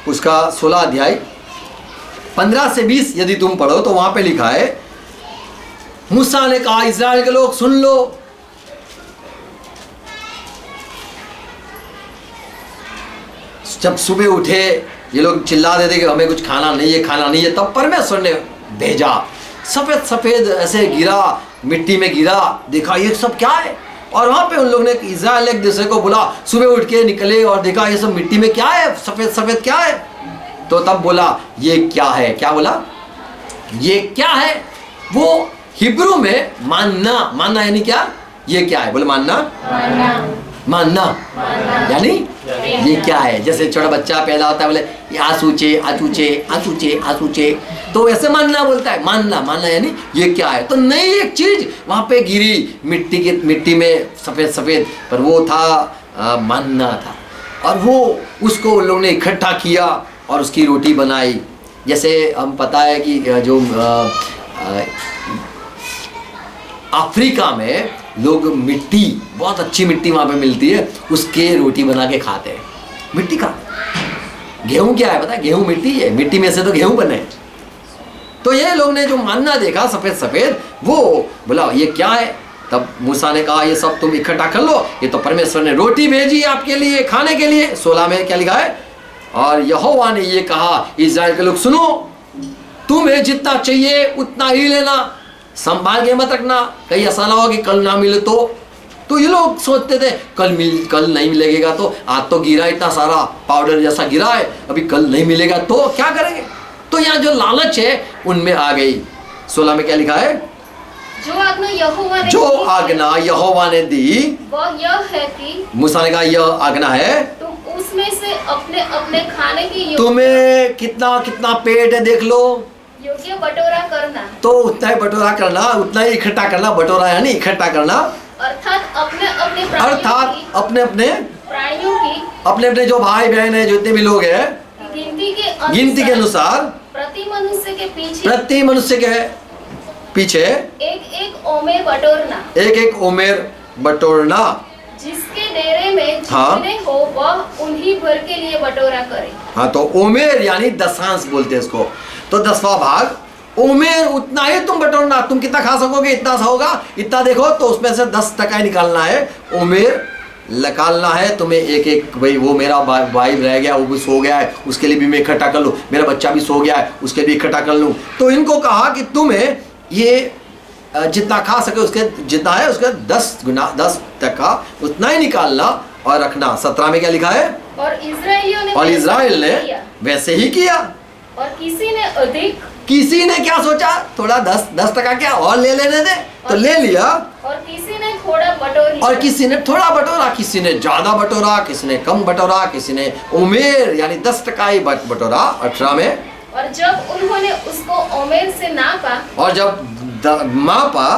उसका 16 अध्याय 15 से 20 यदि तुम पढ़ो तो वहां पे लिखा है, मूसा ने कहा, इज़राइल के लोग सुन लो, जब सुबह उठे ये लोग चिल्ला देते कि हमें कुछ खाना नहीं है, तब परमेश्वर ने भेजा, सफेद सफेद ऐसे गिरा, मिट्टी में गिरा, देखा ये सब क्या है। और वहां पे उन लोग ने, इज़राइल एक दूसरे को बोला, सुबह उठ के निकले और देखा ये सब मिट्टी में क्या है, सफेद सफेद क्या है। तो तब बोला ये क्या है, क्या बोला, ये क्या है। वो हिब्रू में मानना यानी क्या, ये क्या है, बोले मानना यानी ये क्या है। जैसे छोटा बच्चा पैदा होता है, बोले आसूचे, तो वैसे मानना बोलता है, मानना यानी ये क्या है। तो नई एक चीज वहां पे गिरी मिट्टी में सफेद, पर वो था मानना था। और वो उसको उन लोगों ने इकट्ठा किया और उसकी रोटी बनाई। जैसे हम पता है कि जो अफ्रीका में लोग मिट्टी, बहुत अच्छी मिट्टी वहाँ पे मिलती है, उसके रोटी बना के खाते हैं। मिट्टी का गेहूं क्या है पता है, गेहूं मिट्टी है, मिट्टी में से तो गेहूं बने। तो ये लोग ने जो मानना देखा सफेद, वो बोला ये क्या है। तब मूसा ने कहा ये सब तुम इकट्ठा कर लो, ये तो परमेश्वर ने रोटी भेजी आपके लिए खाने के लिए। 16 में क्या लिखा है, और यहोवा ने ये कहा, इज़राइल के लोग सुनो, तुम्हें जितना चाहिए उतना ही लेना, संभाल के मत रखना, कहीं ऐसा ना हो कि कल ना मिले। तो ये लोग सोचते थे कल नहीं मिलेगा, तो आज तो गिरा इतना सारा पाउडर जैसा गिरा है, अभी कल नहीं मिलेगा तो क्या करेंगे। तो यहाँ जो लालच है उनमें आ गई। 16 में क्या लिखा है, जो आज्ञा यहोवा ने दी वह यह है कि, मूसा ने कहा यह आज्ञा है, तुम उसमें से अपने अपने खाने की, तुम्हें कितना पेट है देख लो, योग्य बटोरा करना, तो उतना ही बटोरा करना, उतना ही इकट्ठा करना। बटोरा यानी इकट्ठा करना, अर्थात अपने अपने जो भाई बहन है, जितने भी लोग हैं, गिनती के अनुसार प्रति मनुष्य के पीछे एक ओमेर बटोरना, एक ओमेर बटोरना, जिसके डेरे में जितने हो वह उन्हीं भर के लिए बटोरा करे। हाँ, तो ओमेर यानी दशांश बोलते हैं इसको। तो 10वां भाग उमेर उतना ही तुम बटोरना। तुम कितना खा सकोगे, इतना सा होगा, इतना देखो, तो उसमें से 10% ही निकालना है, उमेर निकालना है तुम्हें। एक एक भाई वो मेरा भाई रह गया, वो भी सो गया है, उसके लिए भी मैं इकट्ठा कर लूँ, मेरा बच्चा भी सो गया है, उसके लिए इकट्ठा कर लूँ। तो इनको कहा कि तुम्हें ये जितना खा सके उसके जितना है उसके 10% उतना ही निकालना और रखना। 17 में क्या लिखा है? और इज़राइल ने वैसे ही किया। और किसी ने क्या सोचा, थोड़ा 10% क्या और ले लेने दे, तो ले लिया। और किसी ने थोड़ा बटोरी, और किसी ने थोड़ा बटोरा, किसी ने ज्यादा बटोरा, किसी ने कम बटोरा, किसी ने उमेर यानी 10% ही बटोरा। 18 में और जब उन्होंने उसको उमेर से नापा, और जब मापा,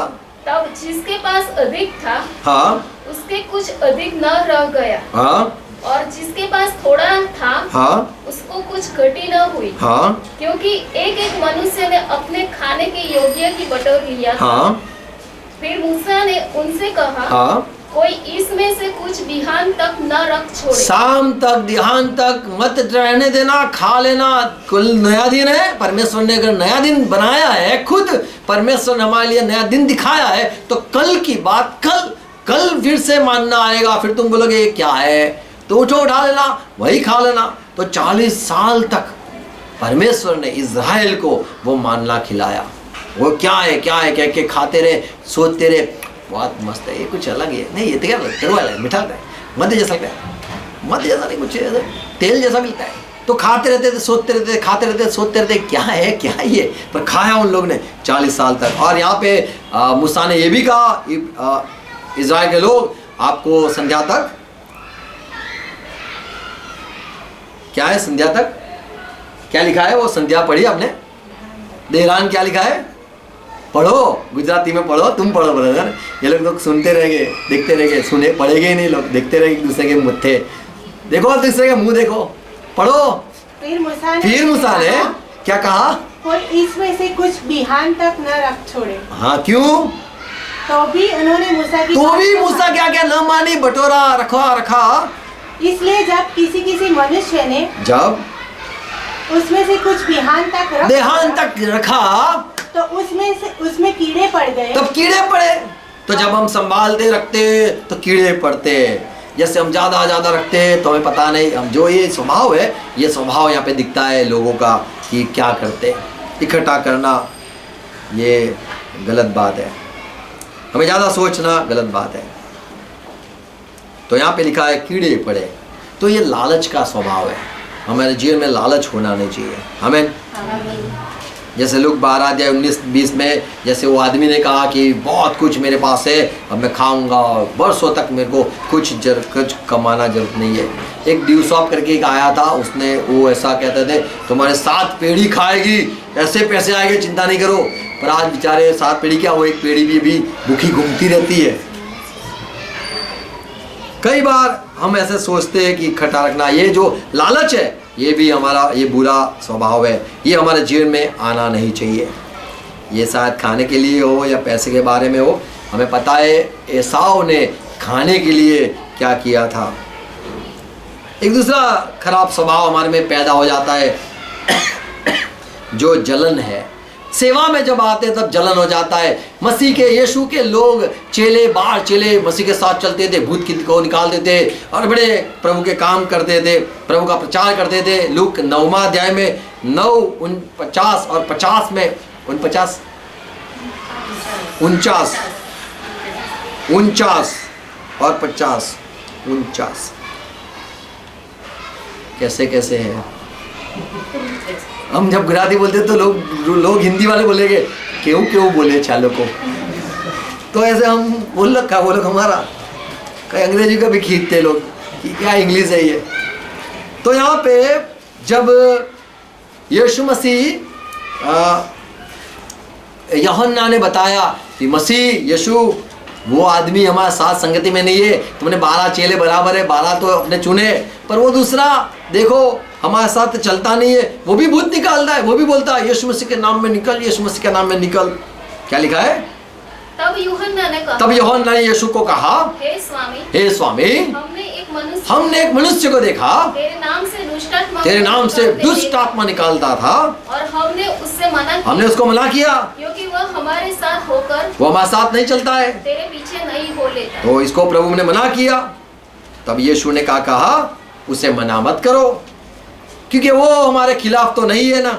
तब जिसके पास अधिक था, हाँ, उसके कुछ अधिक न रह गया, हाँ, और जिसके पास थोड़ा था, हाँ, उसको कुछ घटी न हुई, हाँ, क्योंकि एक एक मनुष्य ने अपने खाने के योग्य की बटोर लिया था। हाँ, फिर मूसा ने उनसे कहा, हाँ, कोई इसमें से कुछ बिहान तक न रख छोड़े। शाम तक, बिहान तक मत रहने देना, खा लेना। कुल नया दिन है, परमेश्वर ने अगर नया दिन बनाया है, खुद परमेश्वर ने हमारे लिए नया दिन दिखाया है, तो कल की बात कल फिर से मानना आएगा। फिर तुम बोलोगे ये क्या है, तो उठो, उठा लेना, वही खा लेना। तो 40 साल तक परमेश्वर ने इज़राइल को वो मानना खिलाया। वो क्या है कह के खाते रहे, सोचते रहे, बहुत मस्त है, ये कुछ अलग है, नहीं ये तो क्या तेरवा है, मीठा है, मध्य जैसा लगता है, मध्य जैसा नहीं, कुछ तेल जैसा मिलता है। तो खाते रहते थे, सोचते रहते, खाते रहते, सोचते रहते, क्या है ये, पर खाया उन लोग ने 40 साल तक। और यहाँ पे मूसा ने ये भी कहा, इज़राइल के लोग, आपको संध्या तक, क्या है संध्या तक, क्या लिखा है वो संध्या पढ़ी आपने? देहरान क्या लिखा है? पढ़ो, गुजराती में पढ़ो, तुम पढ़ो ब्रदर। ये लोग सुनते रहेंगे, देखते रहेंगे, सुने पढ़ेंगे ही नहीं लोग, देखते रहेंगे एक दूसरे के मत्थे, देखो दूसरे के मुंह देखो, पढ़ो। फिर मूसा ने क्या कहा? कोई इसमें से कुछ बिहान तक न रख छोड़े। हाँ, क्यों? तो भी उन्होंने मूसा क्या न मानी, बटोरा, रखा। इसलिए जब किसी मनुष्य ने उसमें से कुछ बिहान तक रखा, तो उसमें कीड़े पड़ गए। तब कीड़े पड़े। तो जब हम संभालते रखते तो कीड़े पड़ते, जैसे हम ज्यादा रखते तो हमें पता नहीं, हम जो ये स्वभाव है, ये स्वभाव यहाँ पे दिखता है लोगों का कि क्या करते, इकट्ठा करना ये गलत बात है, हमें ज्यादा सोचना गलत बात है। तो यहाँ पे लिखा है कीड़े पड़े। तो ये लालच का स्वभाव है, हमारे जीवन में लालच होना नहीं चाहिए। हमें जैसे लोग 12 अध्याय 19-20 में, जैसे वो आदमी ने कहा कि बहुत कुछ मेरे पास है, अब मैं खाऊंगा, वर्षों तक मेरे को कुछ कमाना जरूरत नहीं है। एक ड्यूसॉप करके एक आया था, उसने वो ऐसा कहते थे, तुम्हारे 7 पेड़ी खाएगी, ऐसे पैसे आएंगे, चिंता नहीं करो। पर आज बेचारे 7 पेड़ी क्या, वो एक पेड़ी भी भूखी घूमती रहती है। कई बार हम ऐसे सोचते हैं कि इकट्ठा रखना, ये जो लालच है, ये भी हमारा ये बुरा स्वभाव है, ये हमारे जीवन में आना नहीं चाहिए। ये शायद खाने के लिए हो या पैसे के बारे में हो। हमें पता है एसाव ने खाने के लिए क्या किया था। एक दूसरा खराब स्वभाव हमारे में पैदा हो जाता है, जो जलन है। सेवा में जब आते हैं तब जलन हो जाता है। मसीह के, यीशु के लोग, चेले मसीह के साथ चलते थे, भूत को निकालते थे और बड़े प्रभु के काम करते थे, प्रभु का प्रचार करते थे। लूक 9वां अध्याय में 9, 49 और 50 में 49 और 50 49 कैसे है। हम जब गुजराती बोलते तो लोग हिंदी वाले बोलेंगे क्यों बोले चालों को, तो ऐसे हम बोल रखा, वो लोग हमारा कई अंग्रेजी का भी खींचते लोग कि क्या इंग्लिश है ये। तो यहाँ पे जब यीशु मसीह यूहन्ना ने बताया कि मसीह यीशु वो आदमी हमारे साथ संगति में नहीं है, तुमने 12 चेले बराबर है, 12 तो अपने चुने, पर वो दूसरा देखो हमारे साथ चलता नहीं है, वो भी भूत निकालता है, वो भी बोलता है यीशु मसीह के नाम में निकल, यीशु मसीह के नाम में निकल। क्या लिखा है? तब यूहन्ना ने यीशु को कहा, हे स्वामी, हमने एक हमने एक मनुष्य को देखा तेरे नाम से दुष्ट आत्मा निकालता था, और हमने उसको मना किया क्योंकि वह हमारे साथ होकर वो हमारे साथ नहीं चलता है, तेरे पीछे नहीं हो लेता। तो इसको प्रभु ने मना किया। तब यीशु ने कहा उसे मना मत करो, क्योंकि वो हमारे खिलाफ तो नहीं है ना।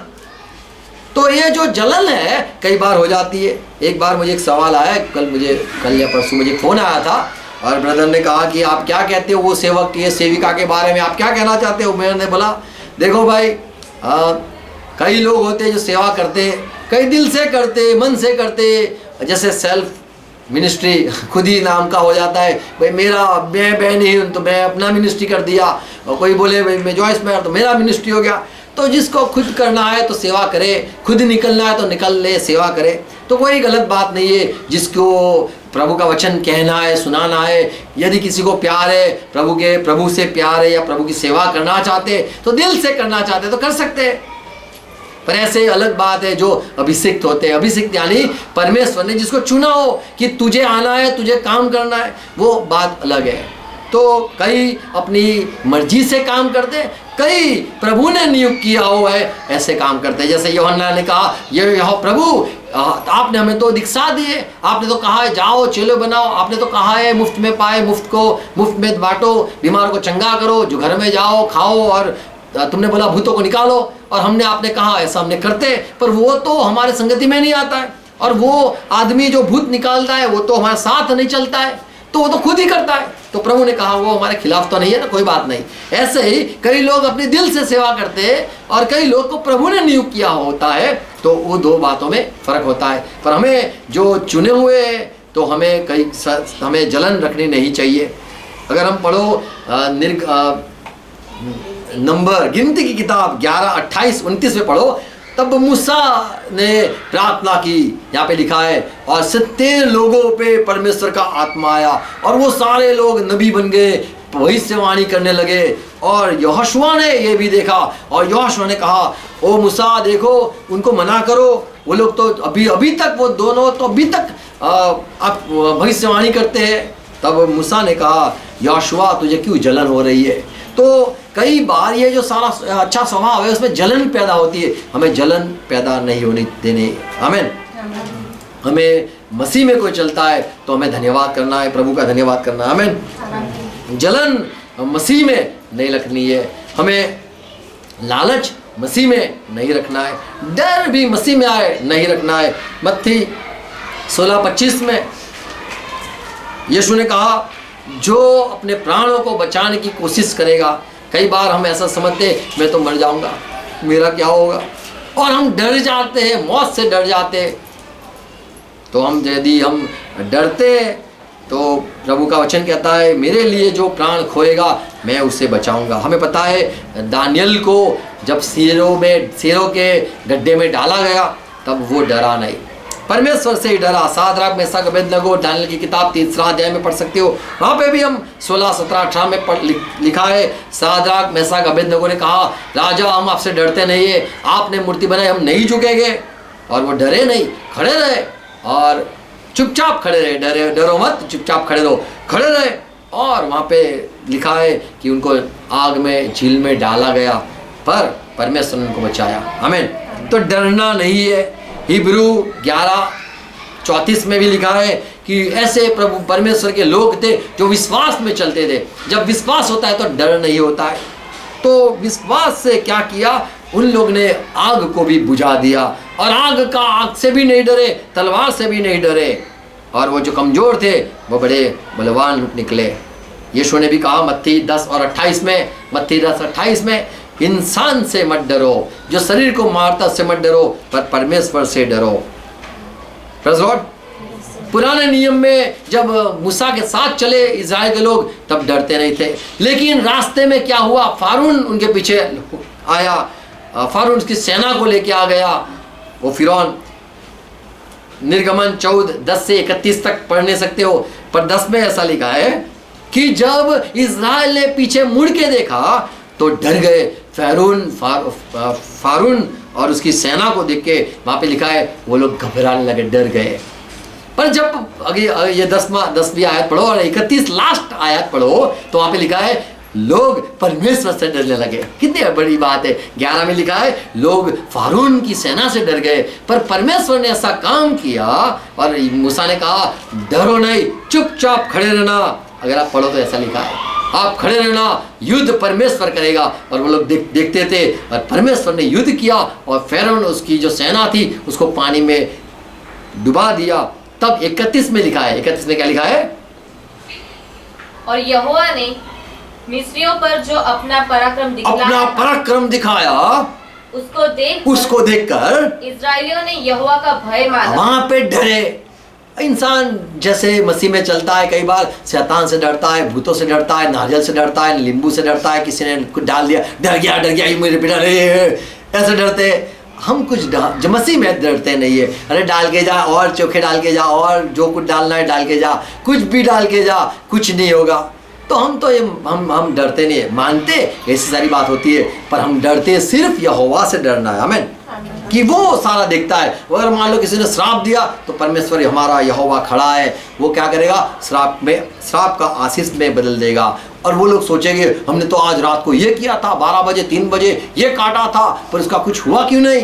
तो ये जो जलन है कई बार हो जाती है। एक बार मुझे एक सवाल आया, कल या परसों मुझे फोन आया था, और ब्रदर ने कहा कि आप क्या कहते हो वो सेवक ये सेविका के बारे में, आप क्या कहना चाहते हो। मैंने बोला देखो भाई, कई लोग होते हैं जो सेवा करते, कई दिल से करते, मन से करते, जैसे सेल्फ मिनिस्ट्री खुद ही नाम का हो जाता है, भाई मैं बहन ही हूँ तो मैं अपना मिनिस्ट्री कर दिया, और कोई बोले भाई मैं जॉइस में तो मेरा मिनिस्ट्री हो गया। तो जिसको खुद करना है तो सेवा करे, खुद निकलना है तो निकल ले, सेवा करे, तो कोई गलत बात नहीं है। जिसको प्रभु का वचन कहना है, सुनाना है, यदि किसी को प्यार है, प्रभु से प्यार है, या प्रभु की सेवा करना चाहते तो दिल से करना चाहते तो कर सकते हैं। पर ऐसे अलग बात है जो अभिषिक्त होते हैं। अभिषिक्त यानी परमेश्वर ने जिसको चुना हो कि तुझे आना है, तुझे काम करना है, वो बात अलग है। तो कई अपनी मर्जी से काम करते, कई प्रभु ने नियुक्त किया हुआ है ऐसे काम करते हैं। जैसे यूहन्ना ने कहा, ये प्रभु आपने हमें तो दीक्षा दी है, आपने तो कहा है जाओ चेलो बनाओ, आपने तो कहा है मुफ्त में पाए मुफ्त में बांटो, बीमार को चंगा करो, जो घर में जाओ खाओ, और तुमने बोला भूतों को निकालो, और आपने कहा ऐसा हमने करते। पर वो तो हमारे संगति में नहीं आता है, और वो आदमी जो भूत निकालता है वो तो हमारे साथ नहीं चलता है, तो वो तो खुद ही करता है। तो प्रभु ने कहा वो हमारे खिलाफ तो नहीं है ना, कोई बात नहीं। ऐसे ही कई लोग अपने दिल से सेवा करते हैं, और कई लोग को प्रभु ने नियुक्त किया होता है, तो वो दो बातों में फर्क होता है। पर हमें जो चुने हुए तो हमें जलन रखनी नहीं चाहिए। अगर हम पढ़ो नंबर गिनती की किताब 11, 28, 29 में पढ़ो, तब मूसा ने प्रार्थना की, यहाँ पे लिखा है, और 70 लोगों पे परमेश्वर का आत्मा आया, और वो सारे लोग नबी बन गए, भविष्यवाणी करने लगे। और यहोशुआ ने ये भी देखा, और यहोशुआ ने कहा ओ मूसा देखो उनको मना करो, वो लोग तो अभी तक, वो दोनों तो अभी तक आप भविष्यवाणी करते हैं। तब मूसा ने कहा यहोशुआ तुझे क्यों जलन हो रही है। तो कई बार ये जो सारा अच्छा स्वभाव है उसमें जलन पैदा होती है, हमें जलन पैदा नहीं होने देने। आमीन। हमें मसीह में कोई चलता है तो हमें धन्यवाद करना है, प्रभु का धन्यवाद करना है। आमीन। जलन मसीह में नहीं रखनी है, हमें लालच मसीह में नहीं रखना है, डर भी मसीह में आए नहीं रखना है। मत्ती 16:25 में यीशु ने कहा जो अपने प्राणों को बचाने की कोशिश करेगा, कई बार हम ऐसा समझते हैं मैं तो मर जाऊंगा, मेरा क्या होगा, और हम डर जाते हैं, मौत से डर जाते हैं। तो यदि हम डरते तो प्रभु का वचन कहता है मेरे लिए जो प्राण खोएगा मैं उसे बचाऊंगा। हमें पता है दानियल को जब शेरों के गड्ढे में डाला गया तब वो डरा नहीं, परमेश्वर से ही डरा। सादराक मेशक अबेदनगो दानियल की किताब 3 अध्याय में पढ़ सकते हो, वहाँ पे भी हम 16, 17, 18 में लिखा है सादराक मेशक अबेदनगो ने कहा राजा हम आपसे डरते नहीं है, आपने मूर्ति बनाई हम नहीं झुकेंगे। और वो डरे नहीं, खड़े रहे और चुपचाप खड़े रहे, डरो मत, चुपचाप खड़े रहो, खड़े रहे। और वहाँ पे लिखा है कि उनको आग में झील में डाला गया पर परमेश्वर ने उनको बचाया। आमीन। तो डरना नहीं है। हिब्रू 11:34 में भी लिखा है कि ऐसे प्रभु परमेश्वर के लोग थे जो विश्वास में चलते थे। जब विश्वास होता है तो डर नहीं होता है। तो विश्वास से क्या किया, उन लोग ने आग को भी बुझा दिया, और आग से भी नहीं डरे, तलवार से भी नहीं डरे, और वो जो कमजोर थे वो बड़े बलवान निकले। यीशु ने भी कहा मत्ती 10:28 में, मत्ती 10:28 में, इंसान से मत डरो, जो शरीर को मारता से मत डरो, पर परमेश्वर से डरो। Praise Lord. पुराने नियम में जब मूसा के साथ चले इज़राइल के लोग तब डरते नहीं थे, लेकिन रास्ते में क्या हुआ, फारून उनके पीछे आया, फारून उसकी सेना को लेके आ गया। वो फिरौन, निर्गमन 14:10 से 31 तक पढ़ नहीं सकते हो, पर 10 में ऐसा लिखा है कि जब इज़राइल ने पीछे मुड़ के देखा तो डर गए। फारून और उसकी सेना को देख के वहां पे लिखा है वो लोग घबराने लगे, डर गए। पर जब अगे ये 10वीं आयत पढ़ो और 31 लास्ट आयत पढ़ो तो वहां पे लिखा है लोग परमेश्वर से डरने लगे। कितनी बड़ी बात है। 11 में लिखा है लोग फारून की सेना से डर गए, पर परमेश्वर ने ऐसा काम किया और मूसा ने कहा डरो नहीं, चुपचाप खड़े रहना। अगर आप पढ़ो तो ऐसा लिखा है, आप खड़े रहना, युद्ध परमेश्वर करेगा। और वो लोग देखते थे और परमेश्वर ने युद्ध किया और फिरौन उसकी जो सेना थी उसको पानी में डुबा दिया। तब 31 में लिखा है, 31 में क्या लिखा है? और यहोवा ने मिस्रियों पर जो अपना पराक्रम दिखाया उसको देखकर इस्राएलियों ने यहोवा का भय माना। वहां पे डरे। इंसान जैसे मसीह में चलता है, कई बार शैतान से डरता है, भूतों से डरता है, नारियल से डरता है, नींबू से डरता है, किसी ने कुछ डाल दिया, डर गया ये मेरे बेटा रे, ऐसे डरते। हम कुछ जो मसीह में डरते नहीं है। अरे डाल के जा, और चोखे डाल के जा, और जो कुछ डालना है डाल के जा, कुछ भी डाल के जा, कुछ नहीं होगा। तो हम तो ये हम डरते नहीं है, मानते ऐसी सारी बात होती है, पर हम डरते सिर्फ यहोवा से डरना है। आमीन, कि वो सारा देखता है। अगर मान लो किसी ने श्राप दिया तो परमेश्वर हमारा यहोवा खड़ा है, वो क्या करेगा? श्राप का आशीष में बदल देगा। और वो लोग सोचेंगे हमने तो आज रात को ये किया था, 12 बजे 3 बजे ये काटा था, पर उसका कुछ हुआ क्यों नहीं?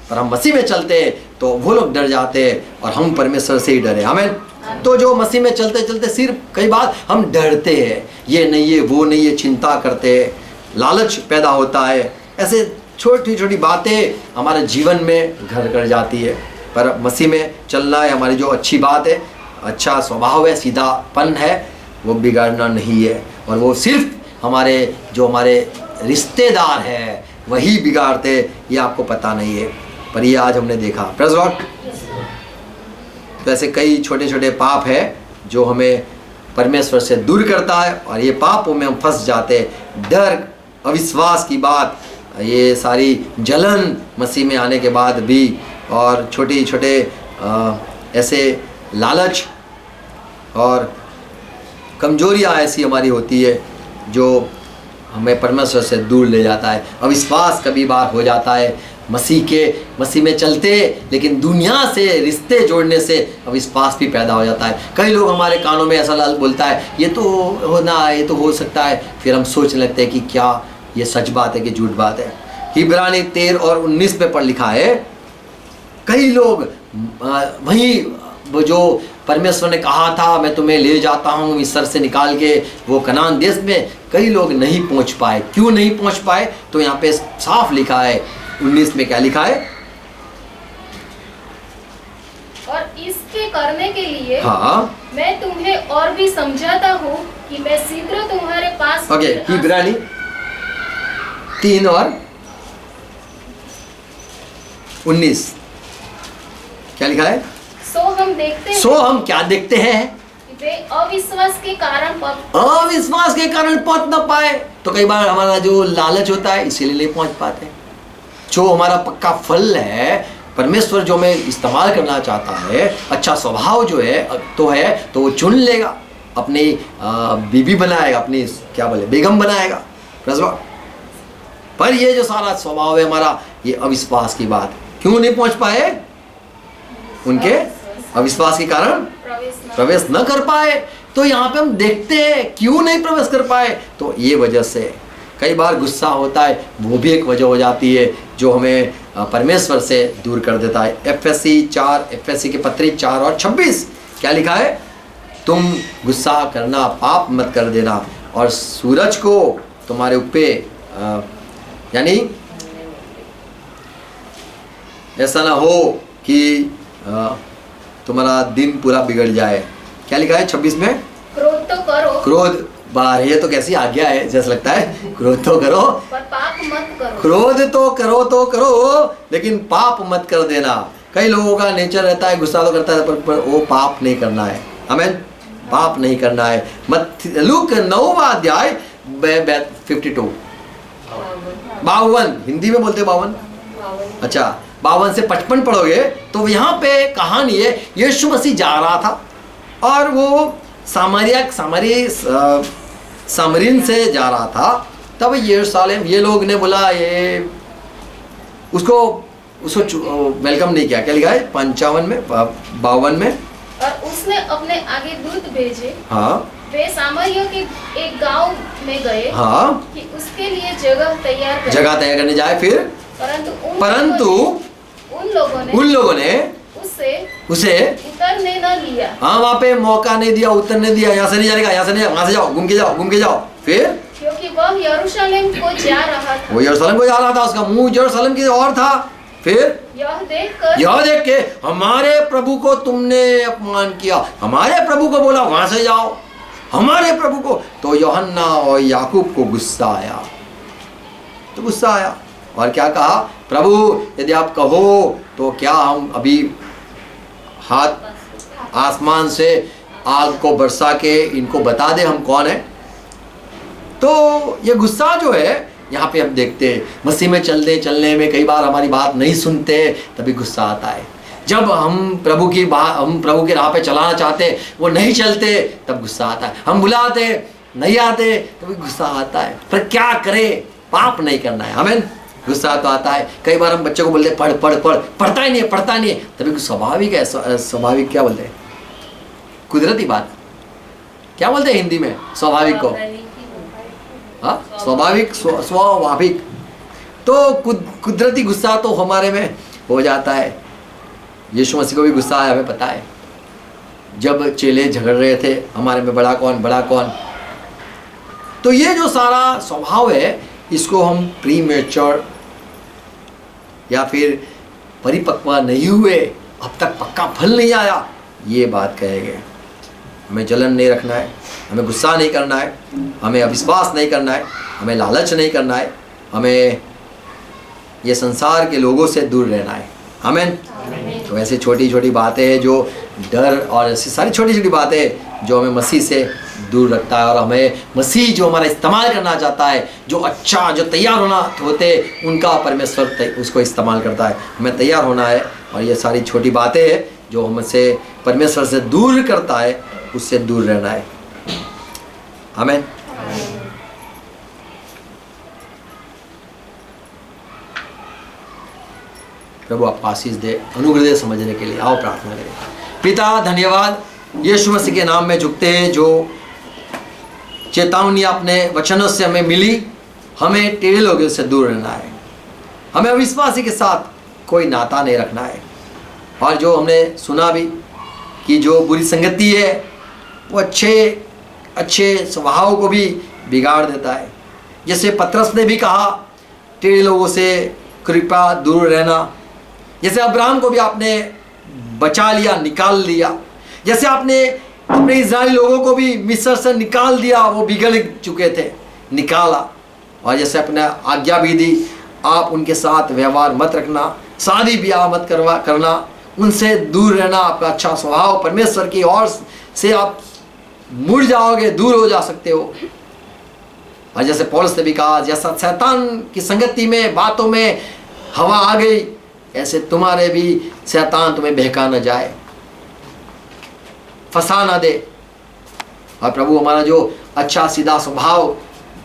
पर हम मसीह में चलते हैं तो वो लोग डर जाते हैं और हम परमेश्वर से ही डरे। आमीन। तो जो मसीह में चलते चलते सिर्फ कई बार हम डरते हैं, ये नहीं है वो नहीं है, चिंता करते हैं, लालच पैदा होता है, ऐसे छोटी छोटी बातें हमारे जीवन में घर कर जाती है। पर मसीह में चलना है हमारी जो अच्छी बात है, अच्छा स्वभाव है, सीधापन है, वो बिगाड़ना नहीं है। और वो सिर्फ हमारे रिश्तेदार हैं वही बिगाड़ते, ये आपको पता नहीं है, पर ये आज हमने देखा। Praise Lord. तो ऐसे कई छोटे छोटे पाप है जो हमें परमेश्वर से दूर करता है, और ये पापों में हम फंस जाते हैं। डर, अविश्वास की बात, ये सारी जलन मसीह में आने के बाद भी, और छोटे छोटे ऐसे लालच और कमजोरियाँ ऐसी हमारी होती है जो हमें परमेश्वर से दूर ले जाता है। अविश्वास कभी बार हो जाता है मसीह में चलते, लेकिन दुनिया से रिश्ते जोड़ने से अविश्वास भी पैदा हो जाता है। कई लोग हमारे कानों में ऐसा बोलता है ये तो होना है, ये तो हो सकता है, फिर हम सोचने लगते हैं कि क्या ये सच बात है कि झूठ बात है। इब्रानी 13 और 19 पे पर लिखा है, कई लोग वहीं वो जो परमेश्वर ने कहा था मैं तुम्हें ले जाता हूँ मिस्र से निकाल के वो कनान देश में, कई लोग नहीं पहुँच पाए। क्यों नहीं पहुँच पाए? तो यहाँ पे साफ लिखा है 19 में, क्या लिखा है? और इसके करने के लिए हाँ, मैं तुम्हें और भी समझाता हूँ कि मैं शीघ्र तुम्हारे पास। ओके, इब्रानी 3 और 19 क्या लिखा है? सो हम क्या देखते हैं? वे अविश्वास के कारण पहुंच न पाए। तो कई बार हमारा जो लालच होता है इसीलिए नहीं पहुंच पाते। जो हमारा पक्का फल है, परमेश्वर जो हमें इस्तेमाल करना चाहता है, अच्छा स्वभाव जो है तो वो चुन लेगा, अपनी बीबी बनाएगा, अपनी क्या बोले बेगम बनाएगा। पर ये जो सारा स्वभाव है हमारा, ये अविश्वास की बात। क्यों नहीं पहुंच पाए? उनके अविश्वास के कारण प्रवेश न कर पाए। तो यहाँ पे हम देखते हैं क्यों नहीं प्रवेश कर पाए, तो ये वजह से कई बार गुस्सा होता है, वो भी एक वजह हो जाती है जो हमें परमेश्वर से दूर कर देता है। एफएससी की पत्री 4 और 26 क्या लिखा है? तुम गुस्सा करना पाप मत कर देना, और सूरज को तुम्हारे ऊपर यानी ऐसा ना हो कि तुम्हारा दिन पूरा बिगड़ जाए। क्या लिखा है 26 में? क्रोध तो करो। क्रोध बाहर, ये तो कैसी आज्ञा है, जैसा लगता है क्रोध तो करो पर पाप मत करो। क्रोध तो करो लेकिन पाप मत कर देना। कई लोगों का नेचर रहता है गुस्सा तो करता है, पर वो पाप नहीं करना है। आमीन, पाप नहीं करना है। लूक 9वां अध्याय 52 हिंदी में बोलते 52, अच्छा 52 से 55 पढ़ोगे तो यहाँ पे कहानी है, यीशु मसीह जा रहा था और वो सामरीन से जा रहा था। तब यरूशलेम, ये लोग ने बोला ये उसको वेलकम नहीं किया। क्या लिखा है 52 में और उसने अपने आगे दूत भेजे। हाँ वे सामरिया के एक गांव में गए हाँ कि उसके लिए जगह तैयार करें। जगह तैयार करने जाए। फिर परंतु उन लोगों ने उसे उतरने न दिया। हाँ वहाँ पे मौका नहीं दिया, उतरने दिया। यहाँ से नहीं जाने का, यहाँ से नहीं, वहाँ से जाओ, घूम के जाओ। फिर क्योंकि वह यरूशलेम को जा रहा था। वो यरूशलेम को जा रहा था, उसका मुंह यरूशलेम की ओर था। फिर यह देख के हमारे प्रभु को तुमने अपमान किया, हमारे प्रभु को बोला वहां से जाओ, हमारे प्रभु को। तो यूहन्ना और याकूब को गुस्सा आया, तो गुस्सा आया और क्या कहा, प्रभु यदि आप कहो तो क्या हम अभी हाथ आसमान से आग को बरसा के इनको बता दे हम कौन है। तो ये गुस्सा जो है यहाँ पे हम देखते हैं, मसीह में चलने में कई बार हमारी बात नहीं सुनते, तभी गुस्सा आता है। जब हम प्रभु की राह पे चलाना चाहते, वो नहीं चलते, तब गुस्सा आता है। हम बुलाते नहीं आते, तभी गुस्सा आता है। पर क्या करे, पाप नहीं करना है, हमें गुस्सा तो आता है। कई बार हम बच्चों को बोलते पढ़ पढ़ पढ़, पढ़ता ही नहीं, तभी स्वाभाविक है, स्वाभाविक क्या बोलते हैं, कुदरती बात क्या बोलते हैं हिंदी में स्वाभाविक को, हाँ स्वाभाविक, स्वाभाविक। तो कुदरती गुस्सा तो हमारे में हो जाता है। यीशु मसीह को भी गुस्सा आया, हमें पता है। जब चेले झगड़ रहे थे हमारे में बड़ा कौन। तो ये जो सारा स्वभाव है, इसको हम प्रीमेच्योर या फिर परिपक्व नहीं हुए, अब तक पक्का फल नहीं आया, ये बात कहेंगे। हमें जलन नहीं रखना है, हमें गुस्सा नहीं करना है, हमें अविश्वास नहीं करना है, हमें लालच नहीं करना है, हमें ये संसार के लोगों से दूर रहना है। आमीन। तो ऐसी छोटी छोटी बातें हैं जो डर और ऐसी सारी छोटी छोटी बातें जो हमें मसीह से दूर रखता है, और हमें मसीह जो हमारा इस्तेमाल करना चाहता है, जो अच्छा जो तैयार होना होते उनका परमेश्वर उसको इस्तेमाल करता है। हमें तैयार होना है, और ये सारी छोटी बातें हैं जो हमसे परमेश्वर से दूर करता है, उससे दूर रहना है। आमीन। प्रभु आप आशीष दे, अनुग्रह दे समझने के लिए। आओ प्रार्थना करें। पिता धन्यवाद, यीशु मसीह के नाम में झुकते हैं, जो चेतावनी अपने वचनों से हमें मिली, हमें टेढ़े लोगों से दूर रहना है, हमें अविश्वासी के साथ कोई नाता नहीं रखना है। और जो हमने सुना भी कि जो बुरी संगति है वो अच्छे स्वभाव को भी बिगाड़ देता है। जैसे पतरस ने भी कहा, टेढ़े लोगों से कृपया दूर रहना। जैसे अब्राहम को भी आपने बचा लिया, निकाल लिया। जैसे आपने अपने इस्राएली लोगों को भी मिस्र से निकाल दिया, वो बिगड़ चुके थे, निकाला। और जैसे अपने आज्ञा भी दी, आप उनके साथ व्यवहार मत रखना, शादी ब्याह मत करना, उनसे दूर रहना। आपका अच्छा स्वभाव परमेश्वर की ओर से आप मुड़ जाओगे, दूर हो जा सकते हो। और जैसे पौलुस ने भी कहा, जैसा शैतान की संगति में बातों में हवा आ गई, ऐसे तुम्हारे भी शैतान तुम्हें बहका न जाए, फंसा ना दे। और प्रभु हमारा जो अच्छा सीधा स्वभाव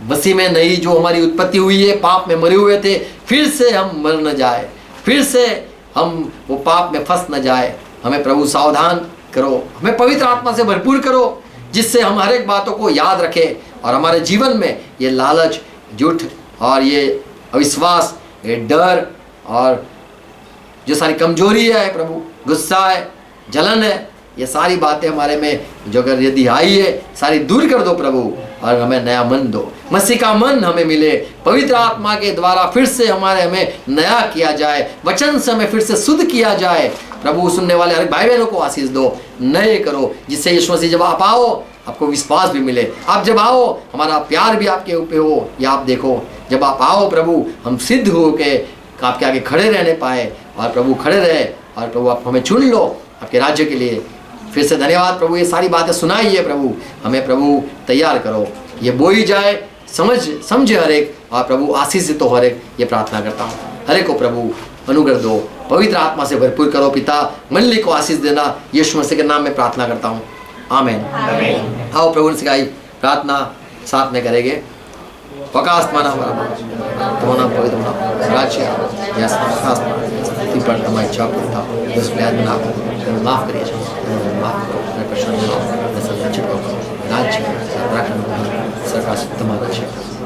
मसीह में नहीं, जो हमारी उत्पत्ति हुई है, पाप में मरे हुए थे, फिर से हम मर न जाए, फिर से हम वो पाप में फंस न जाए। हमें प्रभु सावधान करो, हमें पवित्र आत्मा से भरपूर करो, जिससे हम हर एक बातों को याद रखें, और हमारे जीवन में ये लालच, झूठ और ये अविश्वास, ये डर और जो सारी कमजोरी है प्रभु, गुस्सा है, जलन है, ये सारी बातें हमारे में जो अगर यदि आई है, सारी दूर कर दो प्रभु, और हमें नया मन दो। मसीह का मन हमें मिले, पवित्र आत्मा के द्वारा फिर से हमें नया किया जाए, वचन से हमें फिर से शुद्ध किया जाए। प्रभु सुनने वाले हर भाई बहनों को आशीष दो, नए करो, जिससे यीशु मसीह जब आप आओ आपको विश्वास भी मिले। आप जब आओ हमारा प्यार भी आपके ऊपर हो। या आप देखो, जब आप आओ प्रभु, हम सिद्ध हो के आपके आगे खड़े रहने पाए, और प्रभु खड़े रहे, और प्रभु आप हमें चुन लो आपके राज्य के लिए। फिर से धन्यवाद प्रभु, ये सारी बातें सुनाई है प्रभु, हमें प्रभु तैयार करो, ये बोई जाए, समझे हर एक, और प्रभु आशीषित हो हर एक, ये प्रार्थना करता हूँ। हर एक को प्रभु अनुग्रह दो, पवित्र आत्मा से भरपूर करो। पिता मंडली को आशीष देना, यीशु मसीह के नाम में प्रार्थना करता हूँ, आमीन। आओ प्रभु ने सिखाई प्रार्थना साथ में करेंगे। वकास्माना हमारा तो नाम पवित्र नाम राज्य पर हमारी इच्छा था बस प्यार बना माफ़ करिए माफ़ करो मेरे प्रश्न राज्य सरकार से तुम्हारा